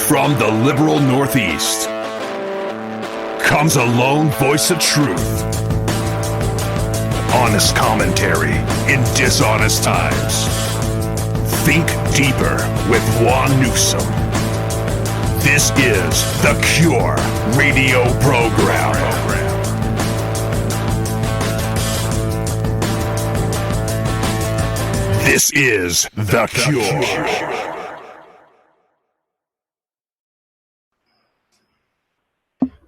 From the liberal Northeast comes a lone voice of truth. Honest commentary in dishonest times. Think deeper with Juan Newsom. This is the Cure Radio Program. This is the Cure.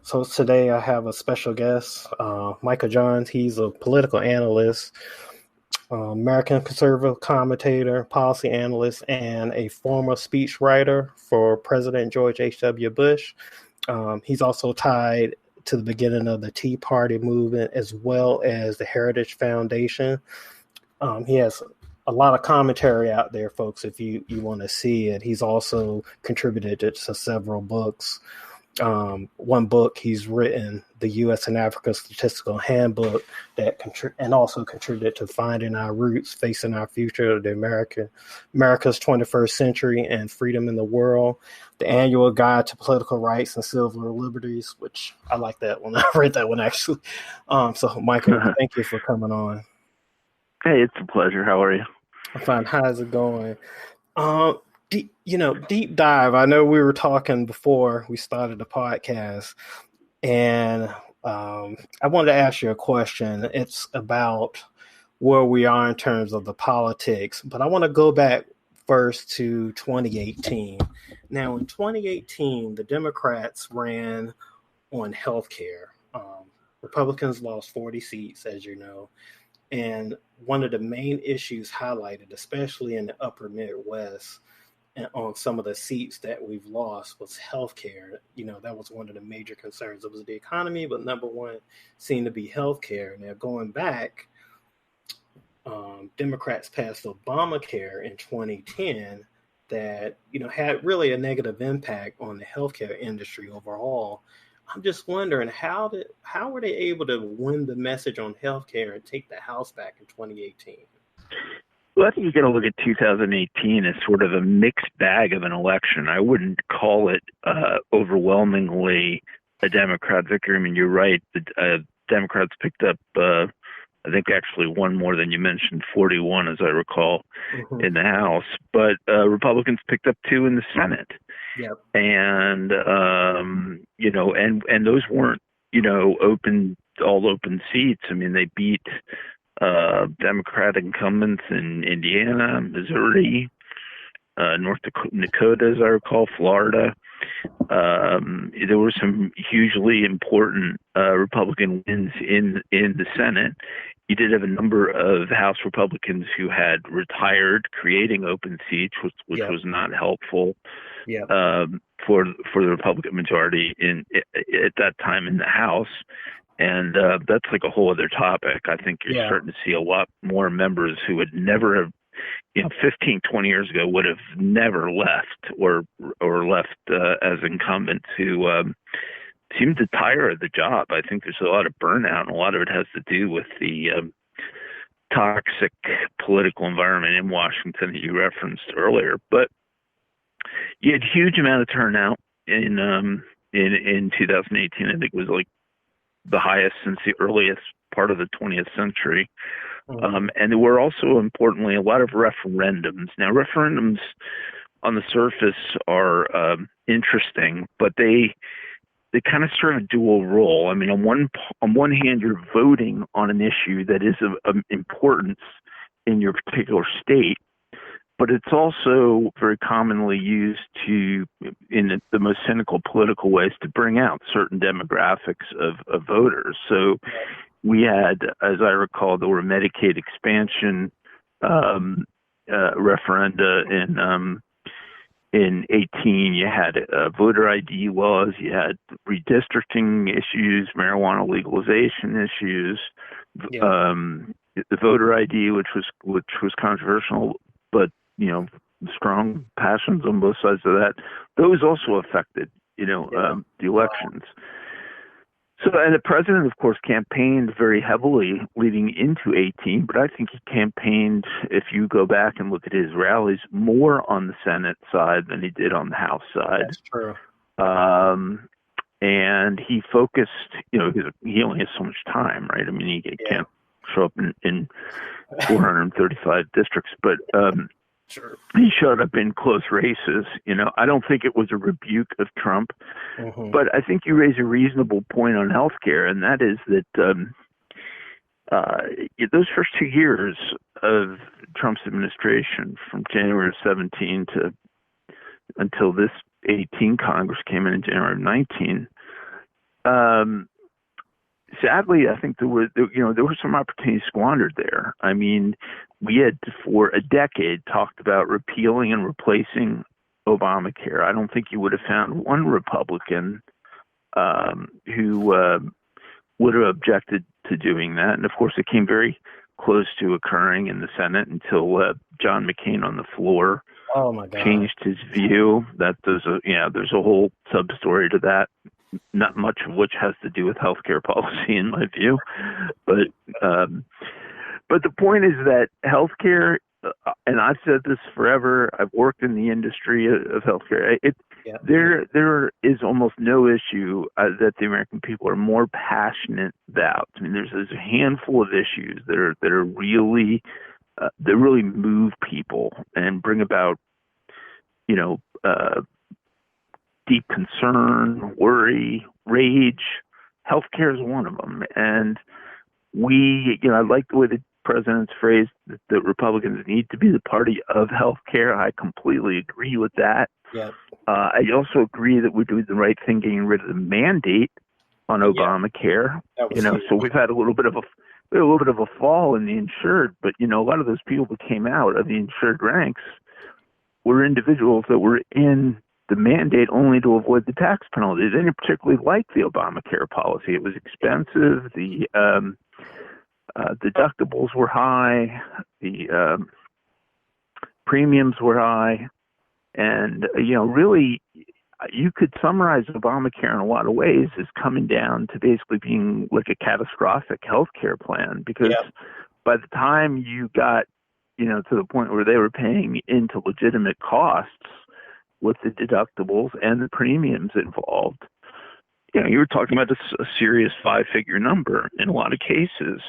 So today I have a special guest, Michael Johns. He's a political analyst, American conservative commentator, policy analyst, and a former speechwriter for President George H.W. Bush. He's also tied to the beginning of the Tea Party movement as well as the Heritage Foundation. He has a lot of commentary out there, folks, if you want to see it. He's also contributed to several books. One book he's written, the U.S. and Africa Statistical Handbook, and also contributed to Finding Our Roots, Facing Our Future, the America's 21st Century and Freedom in the World, the Annual Guide to Political Rights and Civil Liberties, which I like that one. I read that one, actually. So, Michael, thank you for coming on. Hey, it's a pleasure. How are you? I'm fine. How's it going? Deep dive. I know we were talking before we started the podcast, and I wanted to ask you a question. It's about where we are in terms of the politics, but I want to go back first to 2018. Now, in 2018, the Democrats ran on healthcare. Republicans lost 40 seats, as you know, and one of the main issues highlighted, especially in the upper Midwest, and on some of the seats that we've lost, was healthcare. That was one of the major concerns. It was the economy, but number one seemed to be healthcare. Now, going back, Democrats passed Obamacare in 2010 that, had really a negative impact on the healthcare industry overall. I'm just wondering, how were they able to win the message on healthcare and take the House back in 2018? Well, I think you got to look at 2018 as sort of a mixed bag of an election. I wouldn't call it overwhelmingly a Democrat victory. I mean, you're right. The Democrats picked up, I think, actually one more than you mentioned, 41, as I recall, in the House. But Republicans picked up 2 in the Senate. Yep. And, and those weren't, all open seats. I mean, they beat Democratic incumbents in Indiana, Missouri, North Dakota, as I recall, Florida. There were some hugely important Republican wins in the Senate. You did have a number of House Republicans who had retired, creating open seats, which was not helpful for the Republican majority at that time in the House. And that's like a whole other topic. I think you're starting to see a lot more members who would never have, 15, 20 years ago would have never left or left as incumbents who seem to tire of the job. I think there's a lot of burnout, and a lot of it has to do with the toxic political environment in Washington that you referenced earlier. But you had huge amount of turnout in 2018. I think it was like the highest since the earliest part of the 20th century. And there were also, importantly, a lot of referendums. Now, referendums on the surface are interesting, but they kind of serve a dual role. I mean, on one hand, you're voting on an issue that is of importance in your particular state, but it's also very commonly used in the most cynical political ways, to bring out certain demographics of voters. So we had, as I recall, there were Medicaid expansion referenda in 18. You had voter ID laws. You had redistricting issues, marijuana legalization issues, the voter ID, which was controversial, but strong passions on both sides of that. Those also affected, the elections. So, and the president, of course, campaigned very heavily leading into 18, but I think he campaigned, if you go back and look at his rallies, more on the Senate side than he did on the House side. That's true. And he focused, he only has so much time, right? I mean, he can't show up in 435 districts, but sure. He showed up in close races. I don't think it was a rebuke of Trump, but I think you raise a reasonable point on healthcare, and that is that those first 2 years of Trump's administration, from January of 17 to until this 18 Congress came in January of 19. Sadly, I think there were some opportunities squandered there. I mean, we had for a decade talked about repealing and replacing Obamacare. I don't think you would have found one Republican who would have objected to doing that. And of course, it came very close to occurring in the Senate until John McCain on the floor changed his view. That there's a whole sub story to that. Not much of which has to do with healthcare policy, in my view, but the point is that healthcare, and I've said this forever. I've worked in the industry of healthcare. There is almost no issue that the American people are more passionate about. I mean, there's a handful of issues that are really that really move people and bring about deep concern, worry, rage. Healthcare is one of them. And I like the way the president's phrased that Republicans need to be the party of healthcare. I completely agree with that. Yeah. I also agree that we're doing the right thing getting rid of the mandate on Obamacare. So we've had a little bit of a fall in the insured, but a lot of those people that came out of the insured ranks were individuals that were in the mandate only to avoid the tax penalties. They didn't particularly like the Obamacare policy. It was expensive. The deductibles were high. The premiums were high. And, really, you could summarize Obamacare in a lot of ways as coming down to basically being like a catastrophic health care plan, because by the time you got, to the point where they were paying into legitimate costs with the deductibles and the premiums involved, you were talking about a serious 5-figure number in a lot of cases.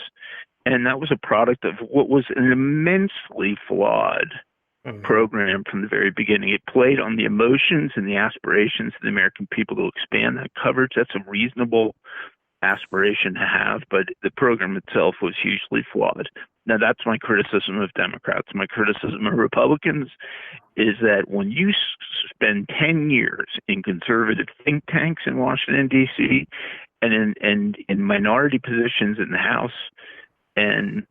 And that was a product of what was an immensely flawed program from the very beginning. It played on the emotions and the aspirations of the American people to expand that coverage. That's a reasonable aspiration to have, but the program itself was hugely flawed. Now, that's my criticism of Democrats. My criticism of Republicans is that when you spend 10 years in conservative think tanks in Washington, D.C., and in minority positions in the House and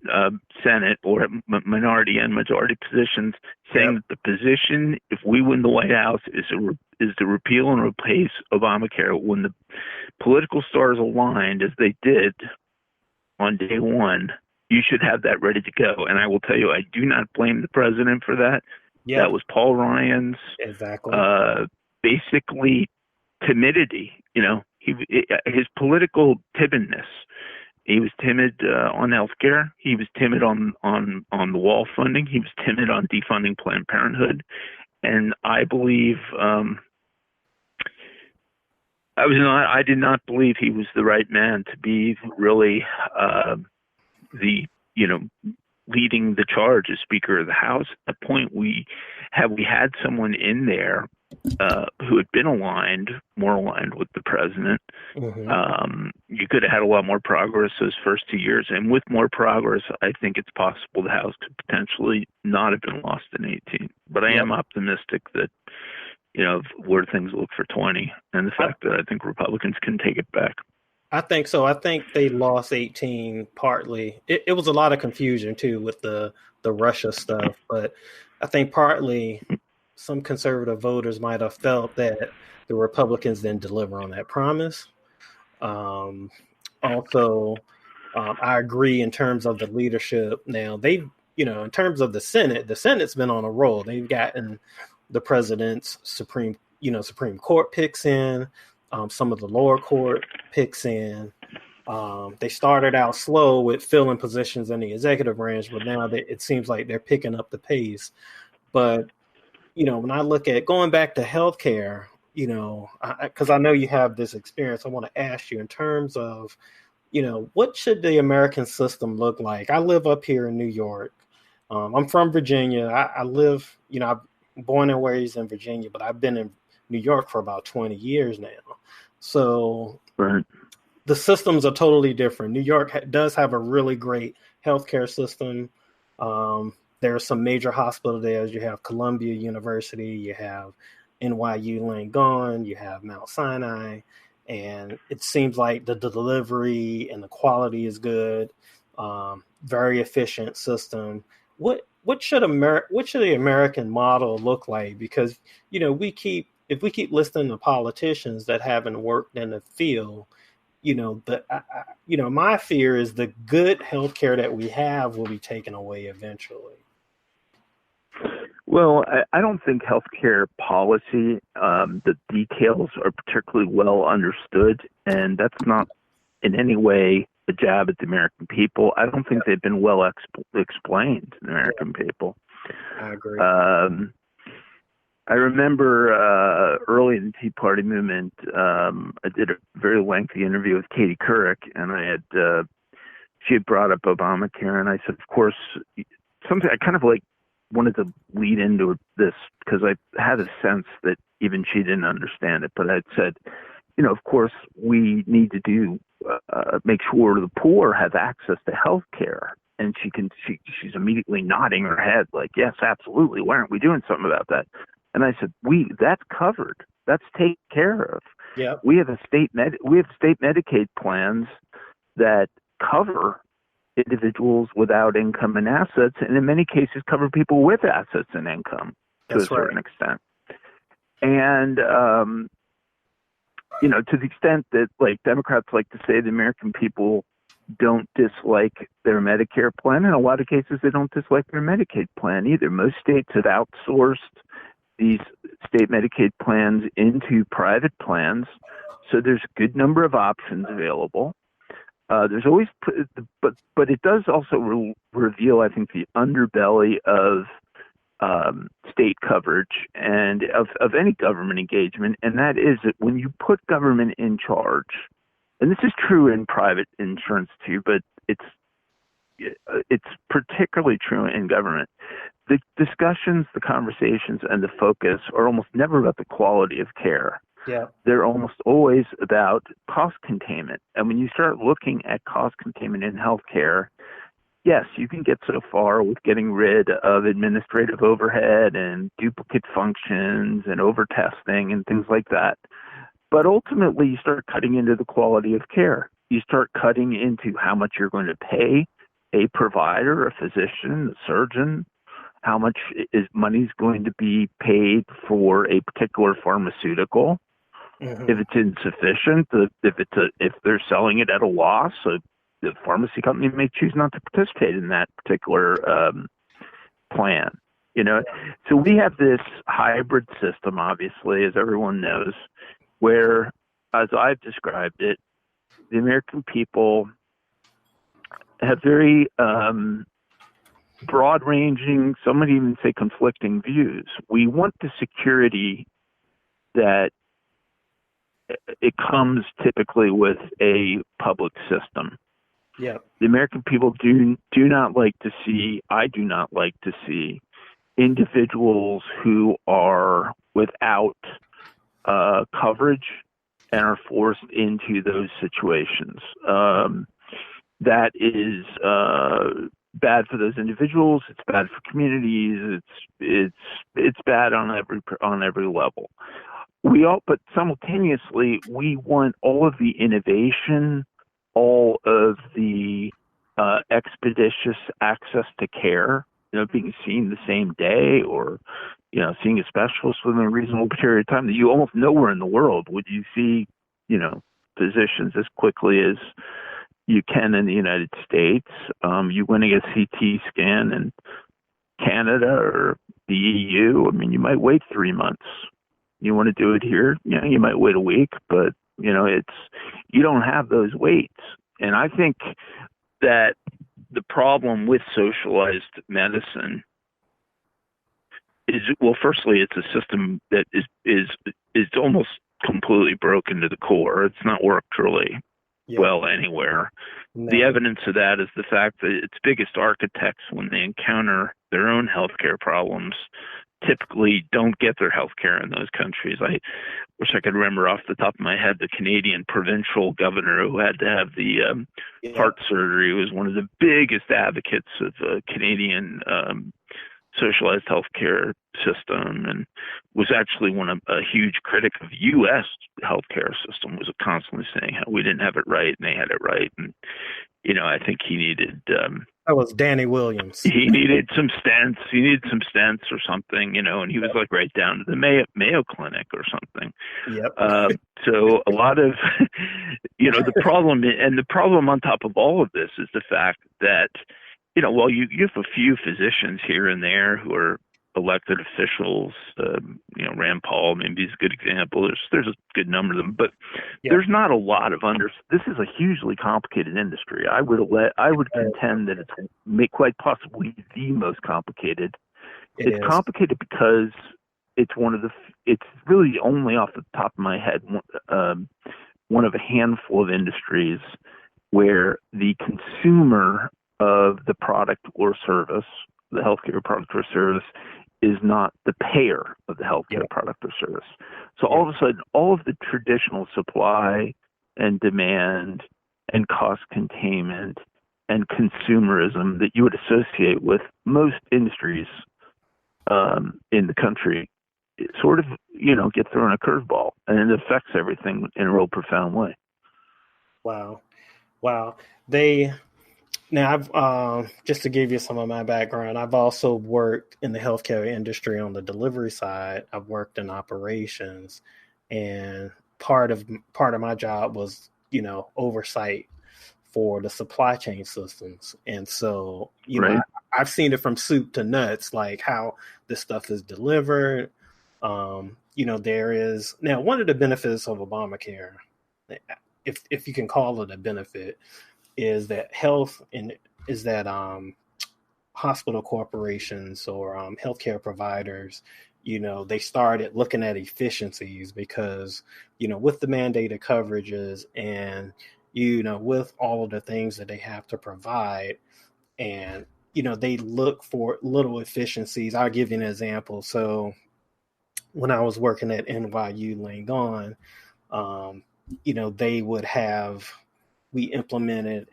Senate, or minority and majority positions, saying that the position, if we win the White House, is to repeal and replace Obamacare, when the political stars aligned as they did on day one, you should have that ready to go. And I will tell you, I do not blame the president for that. Yeah. That was Paul Ryan's basically timidity. His political timidness. He was timid on healthcare. He was timid on the wall funding. He was timid on defunding Planned Parenthood. And I believe I did not believe he was the right man to be really leading the charge as Speaker of the House. At that point, we had someone in there who had been more aligned with the president. You could have had a lot more progress those first 2 years, and with more progress, I think it's possible the House could potentially not have been lost in 18. But I am optimistic that, where things look for 20, and the fact that I think Republicans can take it back. I think so. I think they lost 18 partly. It was a lot of confusion too with the Russia stuff, but I think partly some conservative voters might have felt that the Republicans didn't deliver on that promise. Also, I agree in terms of the leadership. Now in terms of the Senate's been on a roll. They've gotten the president's Supreme Court picks in. some of the lower court picks in. They started out slow with filling positions in the executive branch, but now it seems like they're picking up the pace. But, when I look at going back to healthcare, because I know you have this experience, I want to ask you in terms of, what should the American system look like? I live up here in New York. I'm from Virginia. I live, I'm born and raised in Virginia, but I've been in New York for about 20 years now. So Right. The systems are totally different. New York does have a really great healthcare system. There are some major hospitals there. You have Columbia University, you have NYU Langone, you have Mount Sinai, and it seems like the delivery and the quality is good. Very efficient system. What should the American model look like? Because if we keep listening to politicians that haven't worked in the field, my fear is the good healthcare that we have will be taken away eventually. Well, I don't think healthcare policy, the details are particularly well understood, and that's not in any way a jab at the American people. I don't think they've been well explained to the American people. I agree. I remember early in the Tea Party movement, I did a very lengthy interview with Katie Couric, and she had brought up Obamacare, and I said, of course, something I kind of wanted to lead into this because I had a sense that even she didn't understand it, but I'd said, of course, we need to make sure the poor have access to health care. And she's immediately nodding her head like, yes, absolutely. Why aren't we doing something about that? And I said, that's covered. That's taken care of. Yeah. We have state Medicaid plans that cover individuals without income and assets, and in many cases cover people with assets and income to a certain extent. And to the extent that Democrats like to say the American people don't dislike their Medicare plan, in a lot of cases they don't dislike their Medicaid plan either. Most states have outsourced these state Medicaid plans into private plans, so there's a good number of options available. There's always, but it does also reveal, I think, the underbelly of state coverage and of any government engagement, and that is that when you put government in charge, and this is true in private insurance too, but it's particularly true in government. The discussions, the conversations, and the focus are almost never about the quality of care. Yeah. They're almost always about cost containment. And when you start looking at cost containment in healthcare, yes, you can get so far with getting rid of administrative overhead and duplicate functions and over-testing and things like that. But ultimately, you start cutting into the quality of care. You start cutting into how much you're going to pay a provider, a physician, a surgeon, how much money is going to be paid for a particular pharmaceutical. Mm-hmm. If it's insufficient, if they're selling it at a loss, the pharmacy company may choose not to participate in that particular plan. So we have this hybrid system, obviously, as everyone knows, where, as I've described it, the American people have very broad-ranging, some might even say conflicting views. We want the security that it comes typically with a public system. Yeah. The American people do not like to see, I do not like to see, individuals who are without coverage and are forced into those situations. That is bad for those individuals. It's bad for communities. It's bad on every level. But simultaneously, we want all of the innovation, all of the expeditious access to care, being seen the same day, or seeing a specialist within a reasonable period of time. That you almost nowhere in the world would you see, physicians as quickly as you can in the United States. You went to get a CT scan in Canada or the EU. I mean, you might wait 3 months, You want to do it here, you might wait a week, but you don't have those waits. And I think that the problem with socialized medicine is, well, firstly, it's a system that is almost completely broken to the core. It's not worked really well anywhere. No. The evidence of that is the fact that its biggest architects, when they encounter their own healthcare problems, typically don't get their healthcare in those countries. I wish I could remember off the top of my head the Canadian provincial governor who had to have the heart surgery was one of the biggest advocates of the Canadian socialized healthcare system, and was actually a huge critic of U.S. healthcare system. Was constantly saying how we didn't have it right and they had it right, and I think he needed. That was Danny Williams. He needed some stents. He needed some stents or something, and he was like right down to the Mayo Clinic or something. Yep. So a lot of, the problem on top of all of this is the fact that, while you have a few physicians here and there who are elected officials, Rand Paul maybe is a good example. There's a good number of them, but there's not a lot of This is a hugely complicated industry. I would contend that it's quite possibly the most complicated. It's complicated because it's it's really only off the top of my head one of a handful of industries where the consumer of the product or service, the healthcare product or service, is not the payer of the healthcare product or service. So all of a sudden, all of the traditional supply and demand and cost containment and consumerism that you would associate with most industries in the country, it sort of, get thrown a curveball, and it affects everything in a real profound way. Wow. Now, I've just to give you some of my background, I've also worked in the healthcare industry on the delivery side. I've worked in operations, and part of my job was, oversight for the supply chain systems. And so, I've seen it from soup to nuts, like how this stuff is delivered. There is now one of the benefits of Obamacare, if you can call it a benefit, is that hospital corporations or healthcare providers, they started looking at efficiencies because, with the mandated coverages and, with all of the things that they have to provide, and, they look for little efficiencies. I'll give you an example. So when I was working at NYU Langone, they would have, we implemented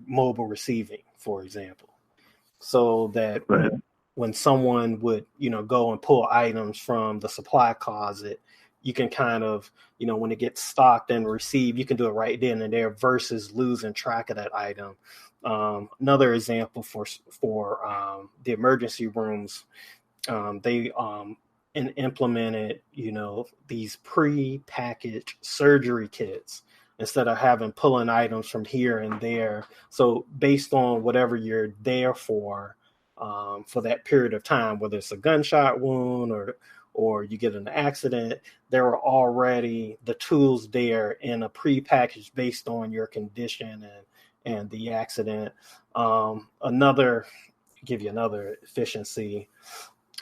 mobile receiving, for example, so that when someone would, go and pull items from the supply closet, you can kind of, when it gets stocked and received, you can do it right then and there versus losing track of that item. Another example for the emergency rooms, they implemented, these pre-packaged surgery kits instead of pulling items from here and there. So based on whatever you're there for that period of time, whether it's a gunshot wound or you get in an accident, there are already the tools there in a pre-package based on your condition and the accident. Give you another efficiency.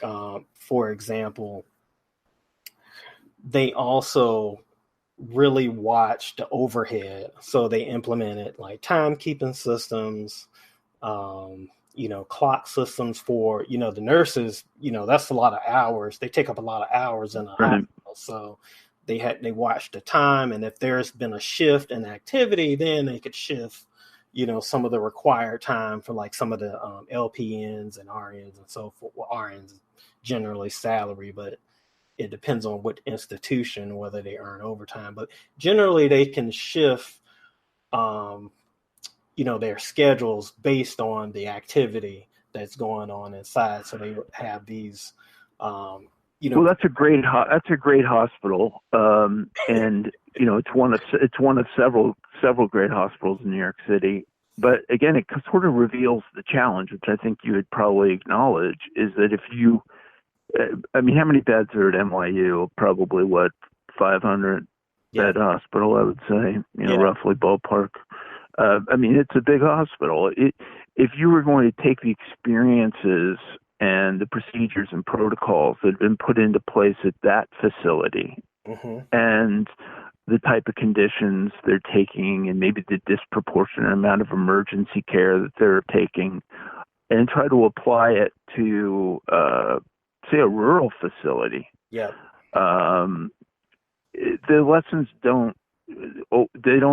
For example, they also really watch the overhead. So they implemented like timekeeping systems, clock systems for, the nurses, that's a lot of hours. They take up a lot of hours in a hospital. So they watch the time. And if there's been a shift in activity, then they could shift, some of the required time for like some of the LPNs and RNs and so forth. Well, RNs generally salary, but it depends on what institution, whether they earn overtime. But generally they can shift, their schedules based on the activity that's going on inside. So they have these, Well, that's a great hospital, and it's one of several great hospitals in New York City. But again, it sort of reveals the challenge, which I think you would probably acknowledge, is that if you I mean, how many beds are at NYU? Probably what, 500 bed hospital, I would say, roughly ballpark. I mean, it's a big hospital. If you were going to take the experiences and the procedures and protocols that have been put into place at that facility and the type of conditions they're taking and maybe the disproportionate amount of emergency care that they're taking and try to apply it to, say, a rural facility, the lessons don't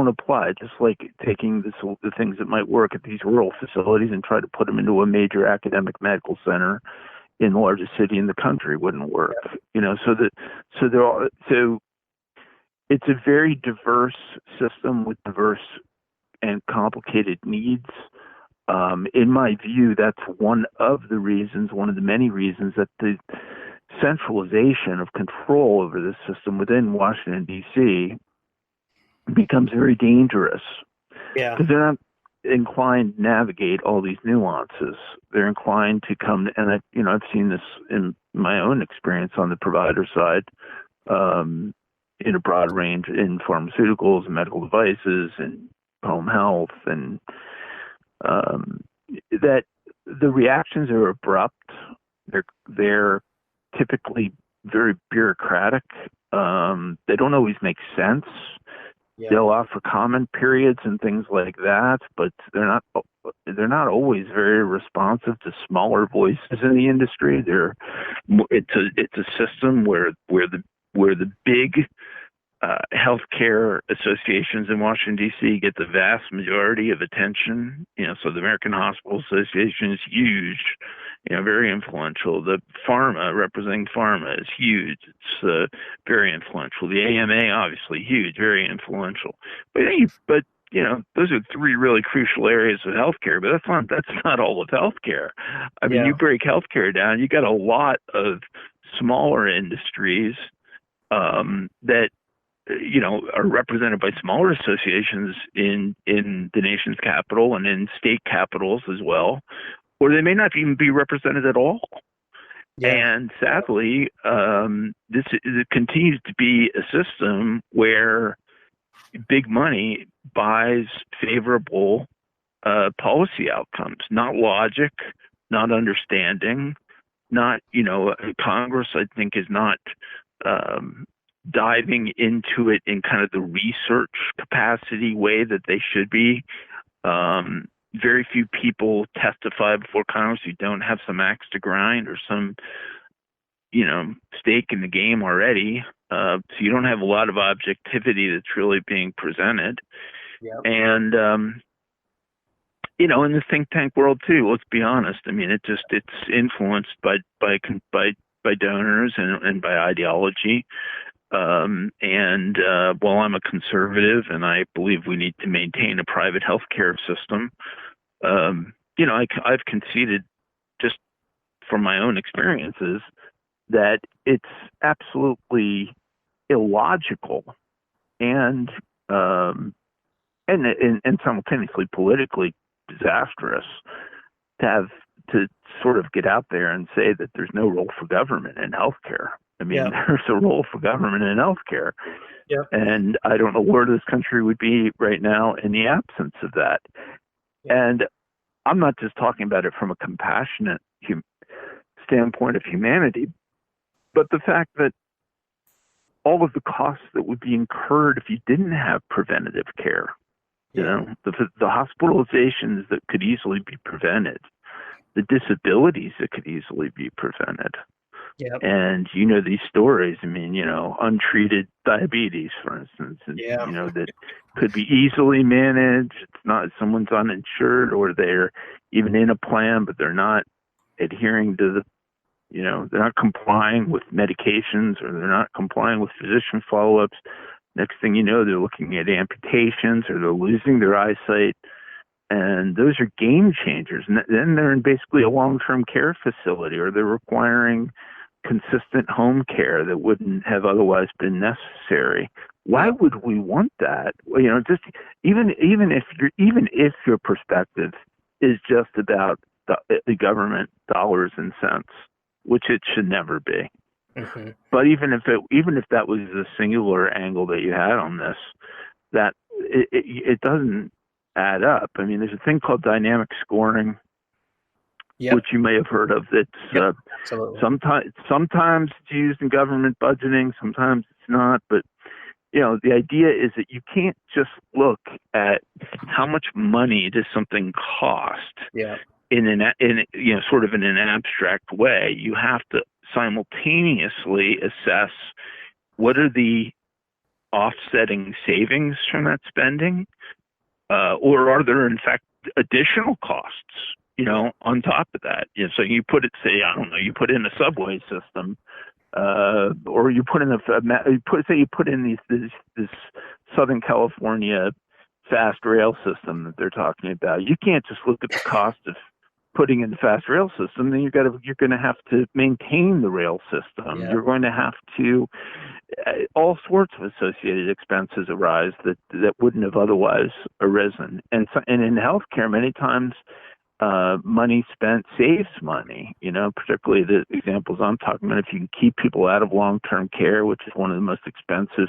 apply. Just like taking the things that might work at these rural facilities and try to put them into a major academic medical center in the largest city in the country wouldn't work. So it's a very diverse system with diverse and complicated needs. In my view, that's one of the many reasons that the centralization of control over this system within Washington, D.C. becomes very dangerous. Because they're not inclined to navigate all these nuances. They're inclined to come, and I've seen this in my own experience on the provider side, in a broad range in pharmaceuticals and medical devices and home health, and that the reactions are abrupt. They're typically very bureaucratic. They don't always make sense. They'll offer comment periods and things like that, but they're not always very responsive to smaller voices in the industry. It's a system where the big healthcare associations in Washington, D.C. get the vast majority of attention. So the American Hospital Association is huge, very influential. The representing pharma is huge. It's very influential. The AMA, obviously huge, very influential. But those are three really crucial areas of healthcare, but that's not all of healthcare. I mean, you break healthcare down, you got a lot of smaller industries that are represented by smaller associations in the nation's capital and in state capitals as well, or they may not even be represented at all. And sadly, it continues to be a system where big money buys favorable policy outcomes, not logic, not understanding, not, Congress, I think, is not diving into it in kind of the research capacity way that they should be. Very few people testify before Congress who don't have some axe to grind or some, stake in the game already. So you don't have a lot of objectivity that's really being presented. And, in the think tank world too, let's be honest. I mean, it's influenced by donors and by ideology. While I'm a conservative and I believe we need to maintain a private healthcare system, I've conceded, just from my own experiences, that it's absolutely illogical and simultaneously politically disastrous to sort of get out there and say that there's no role for government in healthcare. I mean, there's a role for government in healthcare. And I don't know where this country would be right now in the absence of that. And I'm not just talking about it from a compassionate standpoint of humanity, but the fact that all of the costs that would be incurred if you didn't have preventative care, the hospitalizations that could easily be prevented, the disabilities that could easily be prevented. And these stories, I mean, untreated diabetes, for instance, that could be easily managed. It's not someone's uninsured or they're even in a plan, but they're not adhering to they're not complying with medications or they're not complying with physician follow-ups. Next thing you know, they're looking at amputations or they're losing their eyesight. And those are game changers. And then they're in basically a long-term care facility or they're requiring consistent home care that wouldn't have otherwise been necessary. Why would we want that? Just even if your perspective is just about the government dollars and cents, which it should never be. Mm-hmm. But even if that was the singular angle that you had on this, that it doesn't add up. I mean, there's a thing called dynamic scoring, Yep. which you may have heard of. That's Absolutely. sometimes it's used in government budgeting, sometimes it's not. But the idea is that you can't just look at how much money does something cost Yeah. in sort of in an abstract way. You have to simultaneously assess what are the offsetting savings from that spending, or are there in fact additional costs, on top of that? So you put it, say, I don't know, you put in a subway system, or you put in this Southern California fast rail system that they're talking about. You can't just look at the cost of putting in the fast rail system. Then you're going to have to maintain the rail system. Yeah. You're going to have to all sorts of associated expenses arise that wouldn't have otherwise arisen. And in healthcare, many times money spent saves money. Particularly the examples I'm talking about. If you can keep people out of long-term care, which is one of the most expensive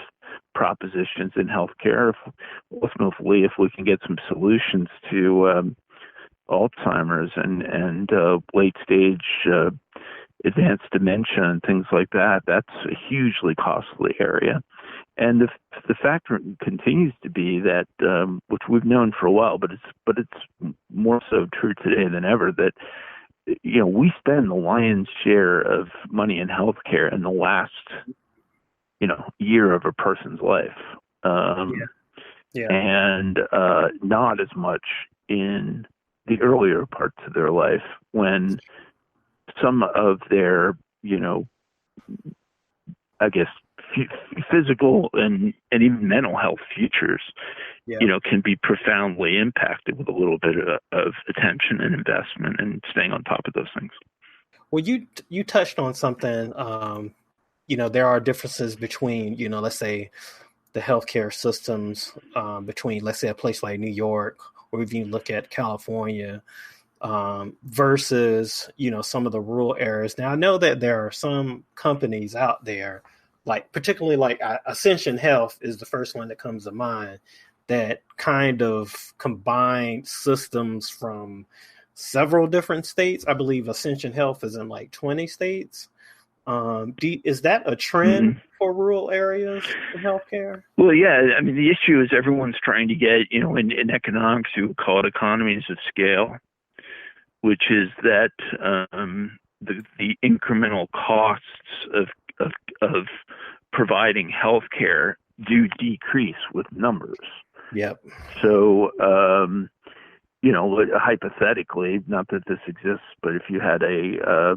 propositions in healthcare, ultimately, if we can get some solutions to Alzheimer's and late-stage advanced dementia and things like that, that's a hugely costly area. And the fact continues to be that, which we've known for a while, but it's more so true today than ever, that we spend the lion's share of money in healthcare in the last year of a person's life, and not as much in the earlier parts of their life, when some of their, I guess, physical and even mental health futures, can be profoundly impacted with a little bit of attention and investment and staying on top of those things. Well, you touched on something. There are differences between, let's say, the healthcare systems between, let's say, a place like New York, or if you look at California, versus, some of the rural areas. Now, I know that there are some companies out there, like particularly like Ascension Health is the first one that comes to mind, that kind of combine systems from several different states. I believe Ascension Health is in like 20 states. Is that a trend for rural areas in healthcare? Well, yeah. I mean, the issue is everyone's trying to get, in economics, you would call it economies of scale, which is that the incremental costs of providing healthcare do decrease with numbers. Yep. So, hypothetically, not that this exists, but if you had a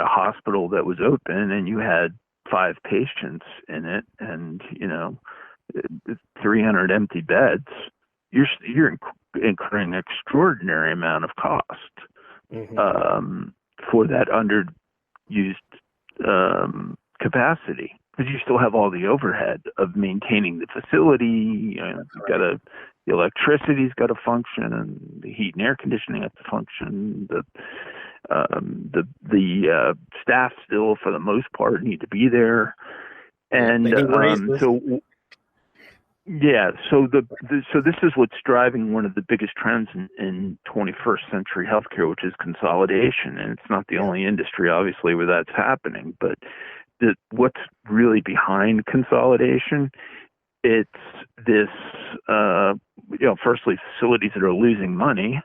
hospital that was open and you had 5 patients in it and 300 empty beds, you're incurring an extraordinary amount of cost for that underused capacity, because you still have all the overhead of maintaining the facility. The electricity's got to function, and the heat and air conditioning has to function. The staff still, for the most part, need to be there, and so this is what's driving one of the biggest trends in 21st century healthcare, which is consolidation. And it's not the only industry, obviously, where that's happening. But what's really behind consolidation? It's this, firstly, facilities that are losing money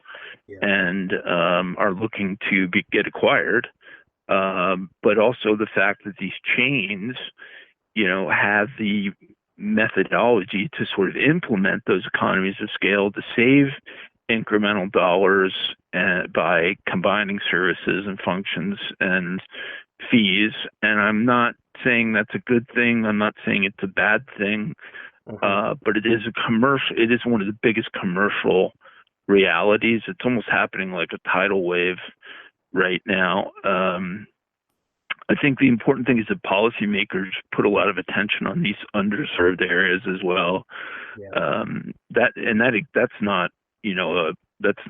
and are looking to get acquired, but also the fact that these chains, have the methodology to sort of implement those economies of scale to save incremental dollars by combining services and functions and fees. And I'm not saying that's a good thing. I'm not saying it's a bad thing, but it is it is one of the biggest commercial realities. It's almost happening like a tidal wave right now. I think the important thing is that policymakers put a lot of attention on these underserved areas as well. That's not, that's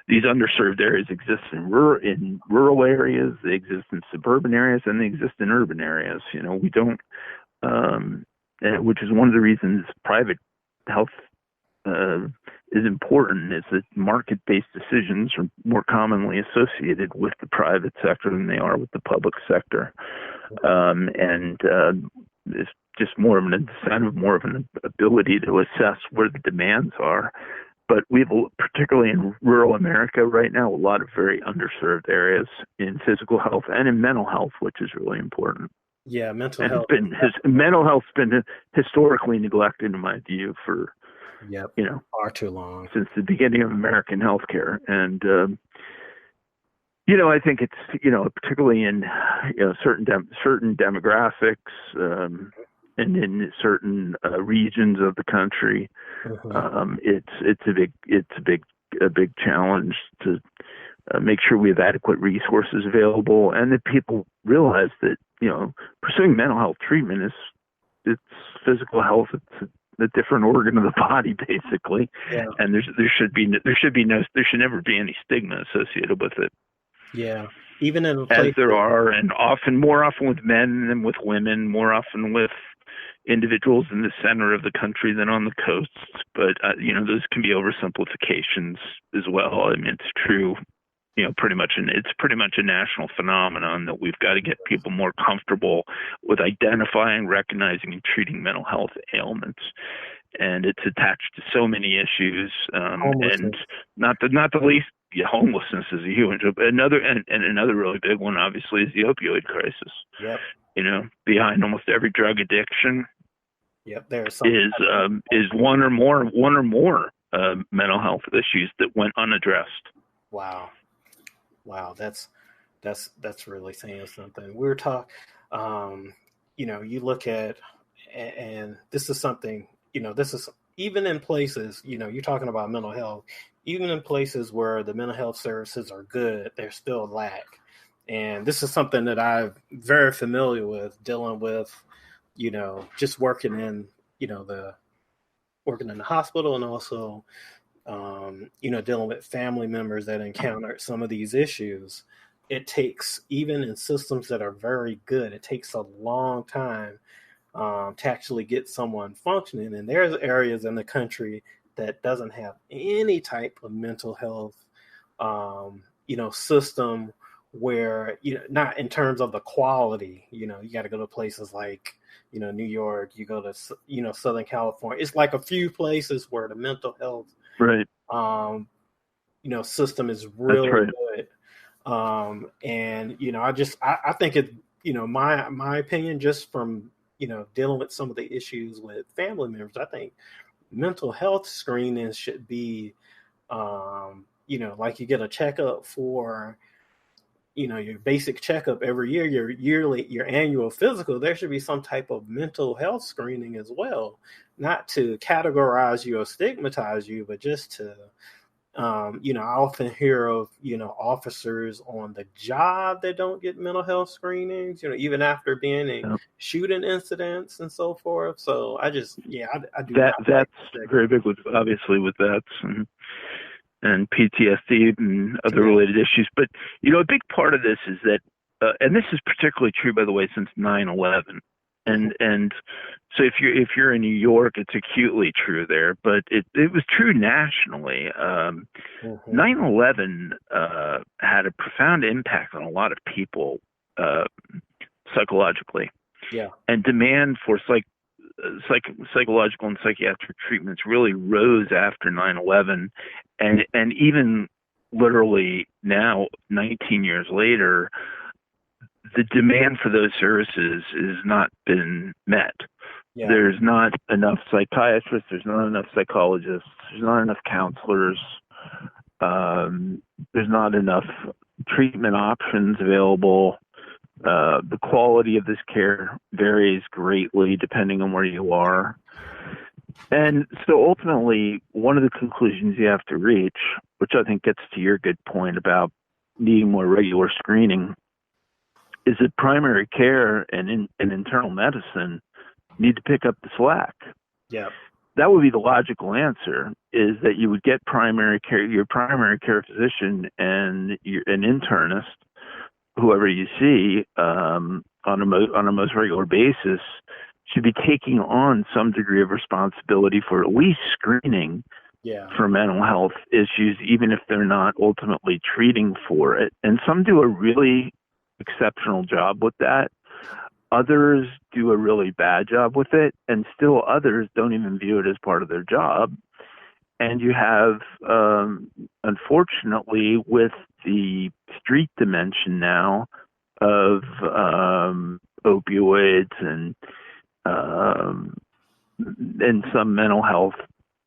these underserved areas exist in rural areas, they exist in suburban areas, and they exist in urban areas. We don't, which is one of the reasons private health is important, is that market-based decisions are more commonly associated with the private sector than they are with the public sector. And it's just more of an incentive, more of an ability to assess where the demands are. But we have, particularly in rural America right now, a lot of very underserved areas in physical health and in mental health, which is really important. Yeah, mental and health. Mental health's been historically neglected, in my view, for far too long, since the beginning of American healthcare. And I think it's particularly in certain demographics and in certain regions of the country, it's a big challenge to make sure we have adequate resources available, and that people realize that pursuing mental health treatment it's physical health. It's a different organ of the body, basically, and there should never be any stigma associated with it. Yeah, even in as there are, and more often with men than with women, more often with individuals in the center of the country than on the coasts. But those can be oversimplifications as well. I mean, it's true. It's pretty much a national phenomenon that we've got to get people more comfortable with identifying, recognizing, and treating mental health ailments. And it's attached to so many issues, and not the least. Homelessness is a huge another really big one. Obviously, is the opioid crisis. Yep. Behind almost every drug addiction. Yep. There's is one or more mental health issues that went unaddressed. Wow. That's really saying something. We were talking. You look at, and this is something. This is even in places. You're talking about mental health. Even in places where the mental health services are good, there's still a lack. And this is something that I'm very familiar with, dealing with, just working in the hospital, and also, dealing with family members that encounter some of these issues. It takes, even in systems that are very good, it takes a long time to actually get someone functioning. And there's areas in the country that doesn't have any type of mental health, system where, not in terms of the quality, you got to go to places like, New York, you go to, Southern California. It's like a few places where the mental health, system is really good. And, I think it, my opinion, just from, dealing with some of the issues with family members, I think mental health screenings should be, like you get a checkup for, your basic checkup every year, your annual physical. There should be some type of mental health screening as well, not to categorize you or stigmatize you, but just to, I often hear of, officers on the job that don't get mental health screenings, even after being in shooting incidents and so forth. So I just, I do. That's very big with vets and PTSD and other related issues. But, a big part of this is that, and this is particularly true, by the way, since 9/11. And so if you're in New York, it's acutely true there, but it was true nationally. 9/11 had a profound impact on a lot of people psychologically. Yeah. And demand for psychological and psychiatric treatments really rose after 9/11, and even literally now, 19 years later, the demand for those services has not been met. Yeah. There's not enough psychiatrists. There's not enough psychologists. There's not enough counselors. There's not enough treatment options available. The quality of this care varies greatly depending on where you are. And so ultimately, one of the conclusions you have to reach, which I think gets to your good point about needing more regular screening, is that primary care and internal medicine need to pick up the slack. Yeah. that would be the logical answer, is that you would get your primary care physician and an internist, whoever you see, on a most regular basis, should be taking on some degree of responsibility for at least screening for mental health issues, even if they're not ultimately treating for it. And some do a really exceptional job with that. Others do a really bad job with it, and still others don't even view it as part of their job. And you have, unfortunately, with the street dimension now of opioids and some mental health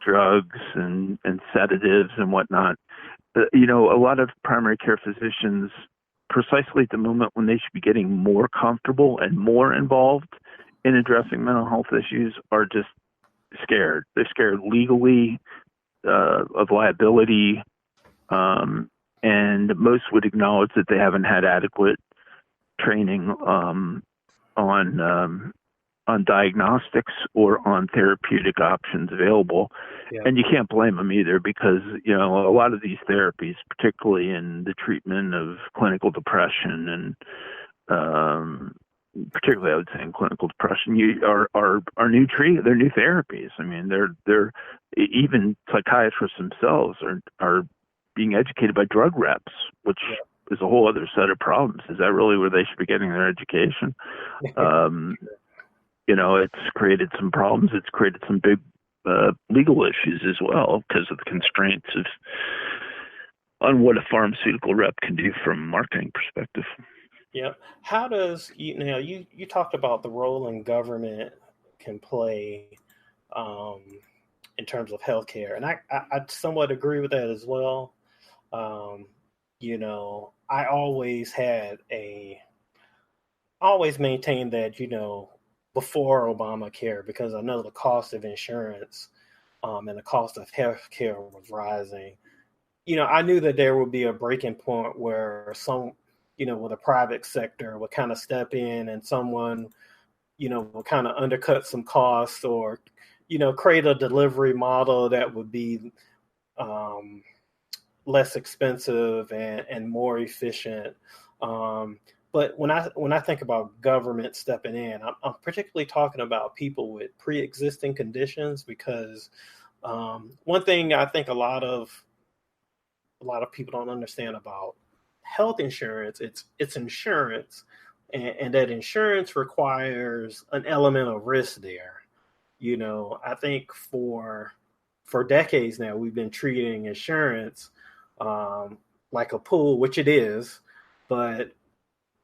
drugs and sedatives and whatnot, a lot of primary care physicians, precisely at the moment when they should be getting more comfortable and more involved in addressing mental health issues, are just scared. They're scared legally of liability, and most would acknowledge that they haven't had adequate training on diagnostics or on therapeutic options available. Yeah. And you can't blame them either, because, a lot of these therapies, particularly in the treatment of clinical depression and particularly I would say in clinical depression, are new they're new therapies. I mean, they're even psychiatrists themselves are being educated by drug reps, which is a whole other set of problems. Is that really where they should be getting their education? It's created some problems. It's created some big legal issues as well, because of the constraints on what a pharmaceutical rep can do from a marketing perspective. Yeah. How does you talked about the role in government can play in terms of healthcare, and I somewhat agree with that as well. I always maintained that before Obamacare, because I know the cost of insurance and the cost of healthcare was rising. I knew that there would be a breaking point where where the private sector would kind of step in, and someone, will kind of undercut some costs, or, create a delivery model that would be less expensive and more efficient. But when I think about government stepping in, I'm particularly talking about people with pre-existing conditions, because one thing I think a lot of people don't understand about health insurance, it's insurance, and that insurance requires an element of risk there. I think for decades now, we've been treating insurance like a pool, which it is, but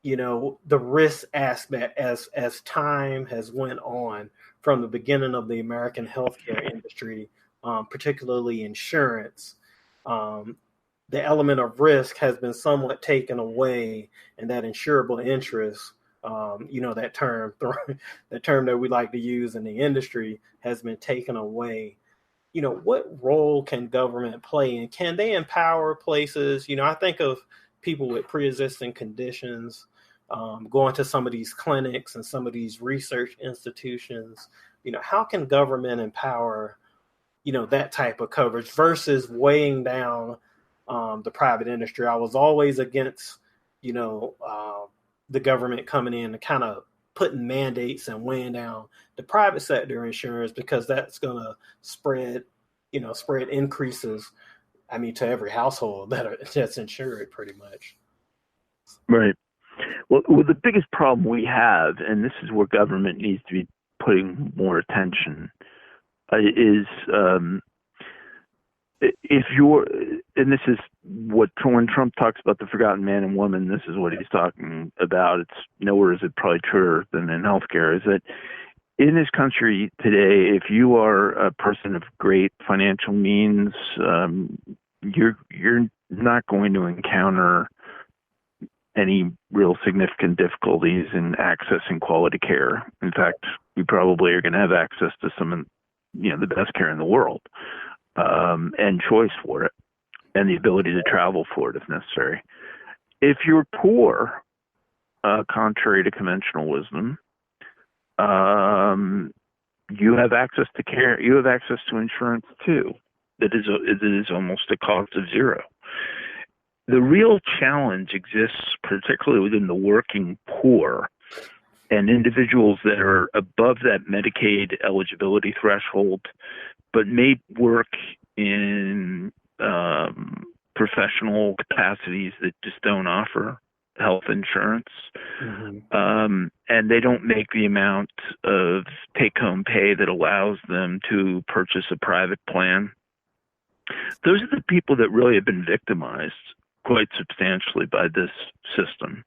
the risk aspect, as time has went on from the beginning of the American healthcare industry, particularly insurance, the element of risk has been somewhat taken away, and that insurable interest, that term that we like to use in the industry, has been taken away. What role can government play, and can they empower places? I think of people with pre-existing conditions going to some of these clinics and some of these research institutions. How can government empower, that type of coverage versus weighing down the private industry? I was always against, the government coming in and kind of putting mandates and weighing down the private sector insurance, because that's going to spread increases, to every household that's insured pretty much. Right. Well, the biggest problem we have, and this is where government needs to be putting more attention, is and this is what, when Trump talks about the forgotten man and woman, this is what he's talking about. It's nowhere is it probably truer than in healthcare, is that in this country today, if you are a person of great financial means, you're not going to encounter any real significant difficulties in accessing quality care. In fact, you probably are going to have access to some of the best care in the world, and choice for it, and the ability to travel for it if necessary. If you're poor, contrary to conventional wisdom, you have access to care. You have access to insurance too. It is almost a cost of zero. The real challenge exists particularly within the working poor and individuals that are above that Medicaid eligibility threshold, but may work in professional capacities that just don't offer health insurance. And they don't make the amount of take-home pay that allows them to purchase a private plan. Those are the people that really have been victimized quite substantially by this system.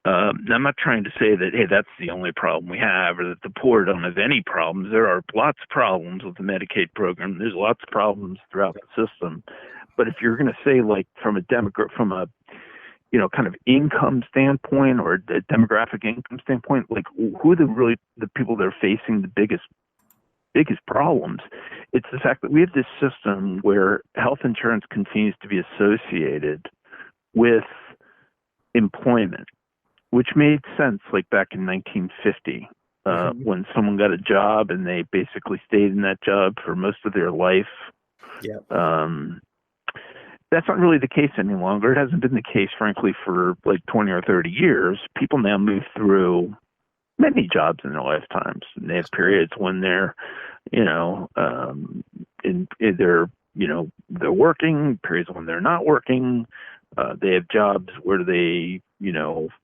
I'm not trying to say that, hey, that's the only problem we have, or that the poor don't have any problems. There are lots of problems with the Medicaid program. There's lots of problems throughout the system. But if you're going to say, like, from a kind of income standpoint or a demographic income standpoint, like, who are the people that are facing the biggest problems? It's the fact that we have this system where health insurance continues to be associated with employment, which made sense like back in 1950 when someone got a job and they basically stayed in that job for most of their life. That's not really the case any longer. It hasn't been the case, frankly, for like 20 or 30 years. People now move through many jobs in their lifetimes. And they have periods when they're, they're working, periods when they're not working. They have jobs where they,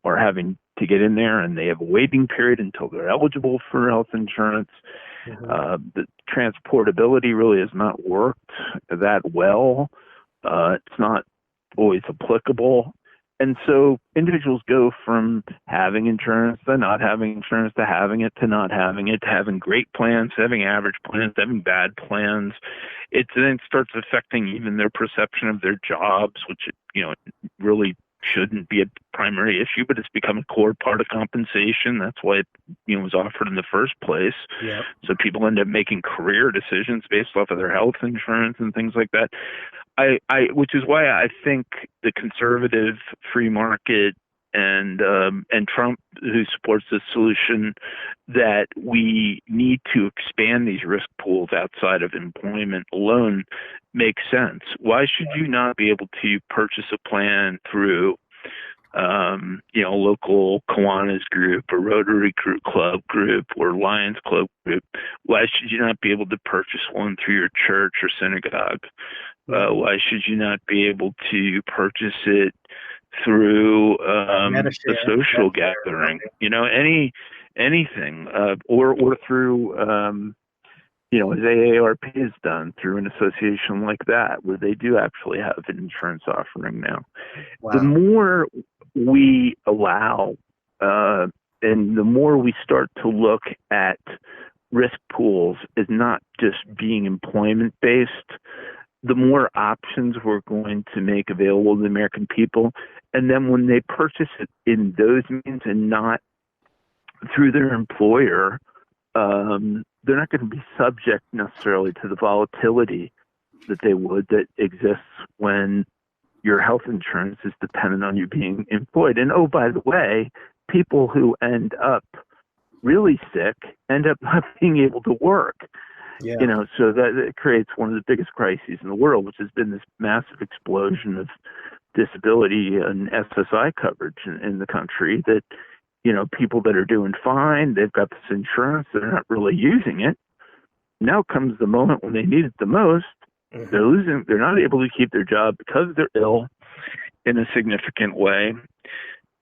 are having to get in there and they have a waiting period until they're eligible for health insurance. The transportability really has not worked that well. It's not always applicable. And so individuals go from having insurance to not having insurance to having it to not having it to having great plans, to having average plans, to having bad plans. It then starts affecting even their perception of their jobs, which, really shouldn't be a primary issue, but it's become a core part of compensation. That's why it was offered in the first place. Yep. So people end up making career decisions based off of their health insurance and things like that. Which is why I think the conservative free market and Trump, who supports this solution, that we need to expand these risk pools outside of employment alone makes sense. Why should you not be able to purchase a plan through, local Kiwanis group or Rotary Club group or Lions Club group? Why should you not be able to purchase one through your church or synagogue? Why should you not be able to purchase it through a social gathering? Anything, or through, as AARP has done, through an association like that, where they do actually have an insurance offering now. Wow. The more we allow, and the more we start to look at risk pools as not just being employment-based, the more options we're going to make available to the American people. And then when they purchase it in those means and not through their employer, they're not going to be subject necessarily to the volatility that exists when your health insurance is dependent on you being employed. And oh, by the way, people who end up really sick end up not being able to work. Yeah. So that it creates one of the biggest crises in the world, which has been this massive explosion of disability and SSI coverage in the country, that, people that are doing fine, they've got this insurance, they're not really using it. Now comes the moment when they need it the most. Mm-hmm. They're not able to keep their job because they're ill in a significant way.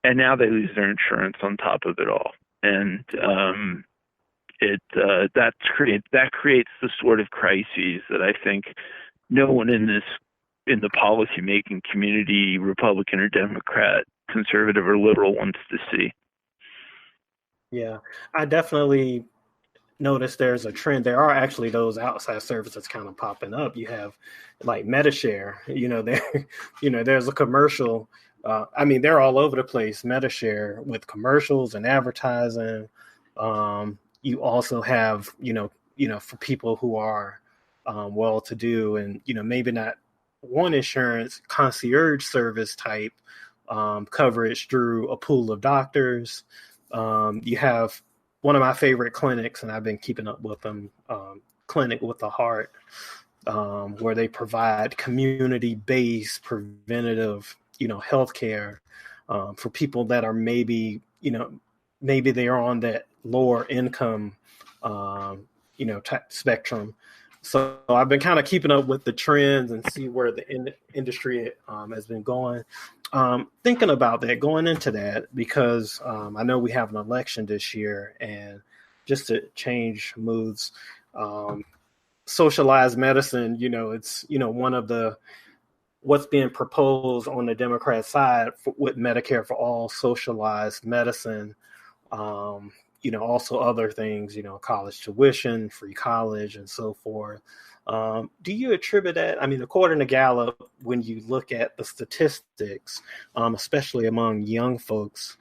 And now they lose their insurance on top of it all. And, that creates the sort of crises that I think no one in the policy making community, Republican or Democrat, conservative or liberal, wants to see. Yeah, I definitely noticed there's a trend. There are actually those outside services kind of popping up. You have like MediShare. There's a commercial. They're all over the place. MediShare with commercials and advertising. You also have, for people who are well-to-do and, maybe not one insurance, concierge service type coverage through a pool of doctors. You have one of my favorite clinics, and I've been keeping up with them. Clinic with the Heart, where they provide community-based preventative, healthcare for people that are maybe they are on that lower income, type spectrum. So I've been kind of keeping up with the trends and see where the industry has been going. Thinking about that, going into that, because I know we have an election this year, and just to change moods, socialized medicine, it's, one of the what's being proposed on the Democrat side with Medicare for all, socialized medicine. Also other things, college tuition, free college, and so forth. Do you attribute that? I mean, according to Gallup, when you look at the statistics, especially among young folks,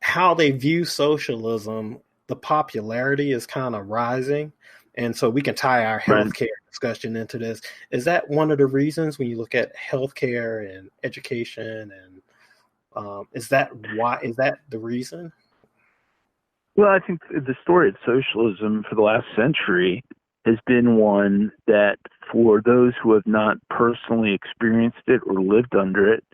how they view socialism, the popularity is kind of rising. And so we can tie our healthcare discussion into this. Is that one of the reasons when you look at healthcare and education, and is that the reason? Well, I think the story of socialism for the last century has been one that, for those who have not personally experienced it or lived under it,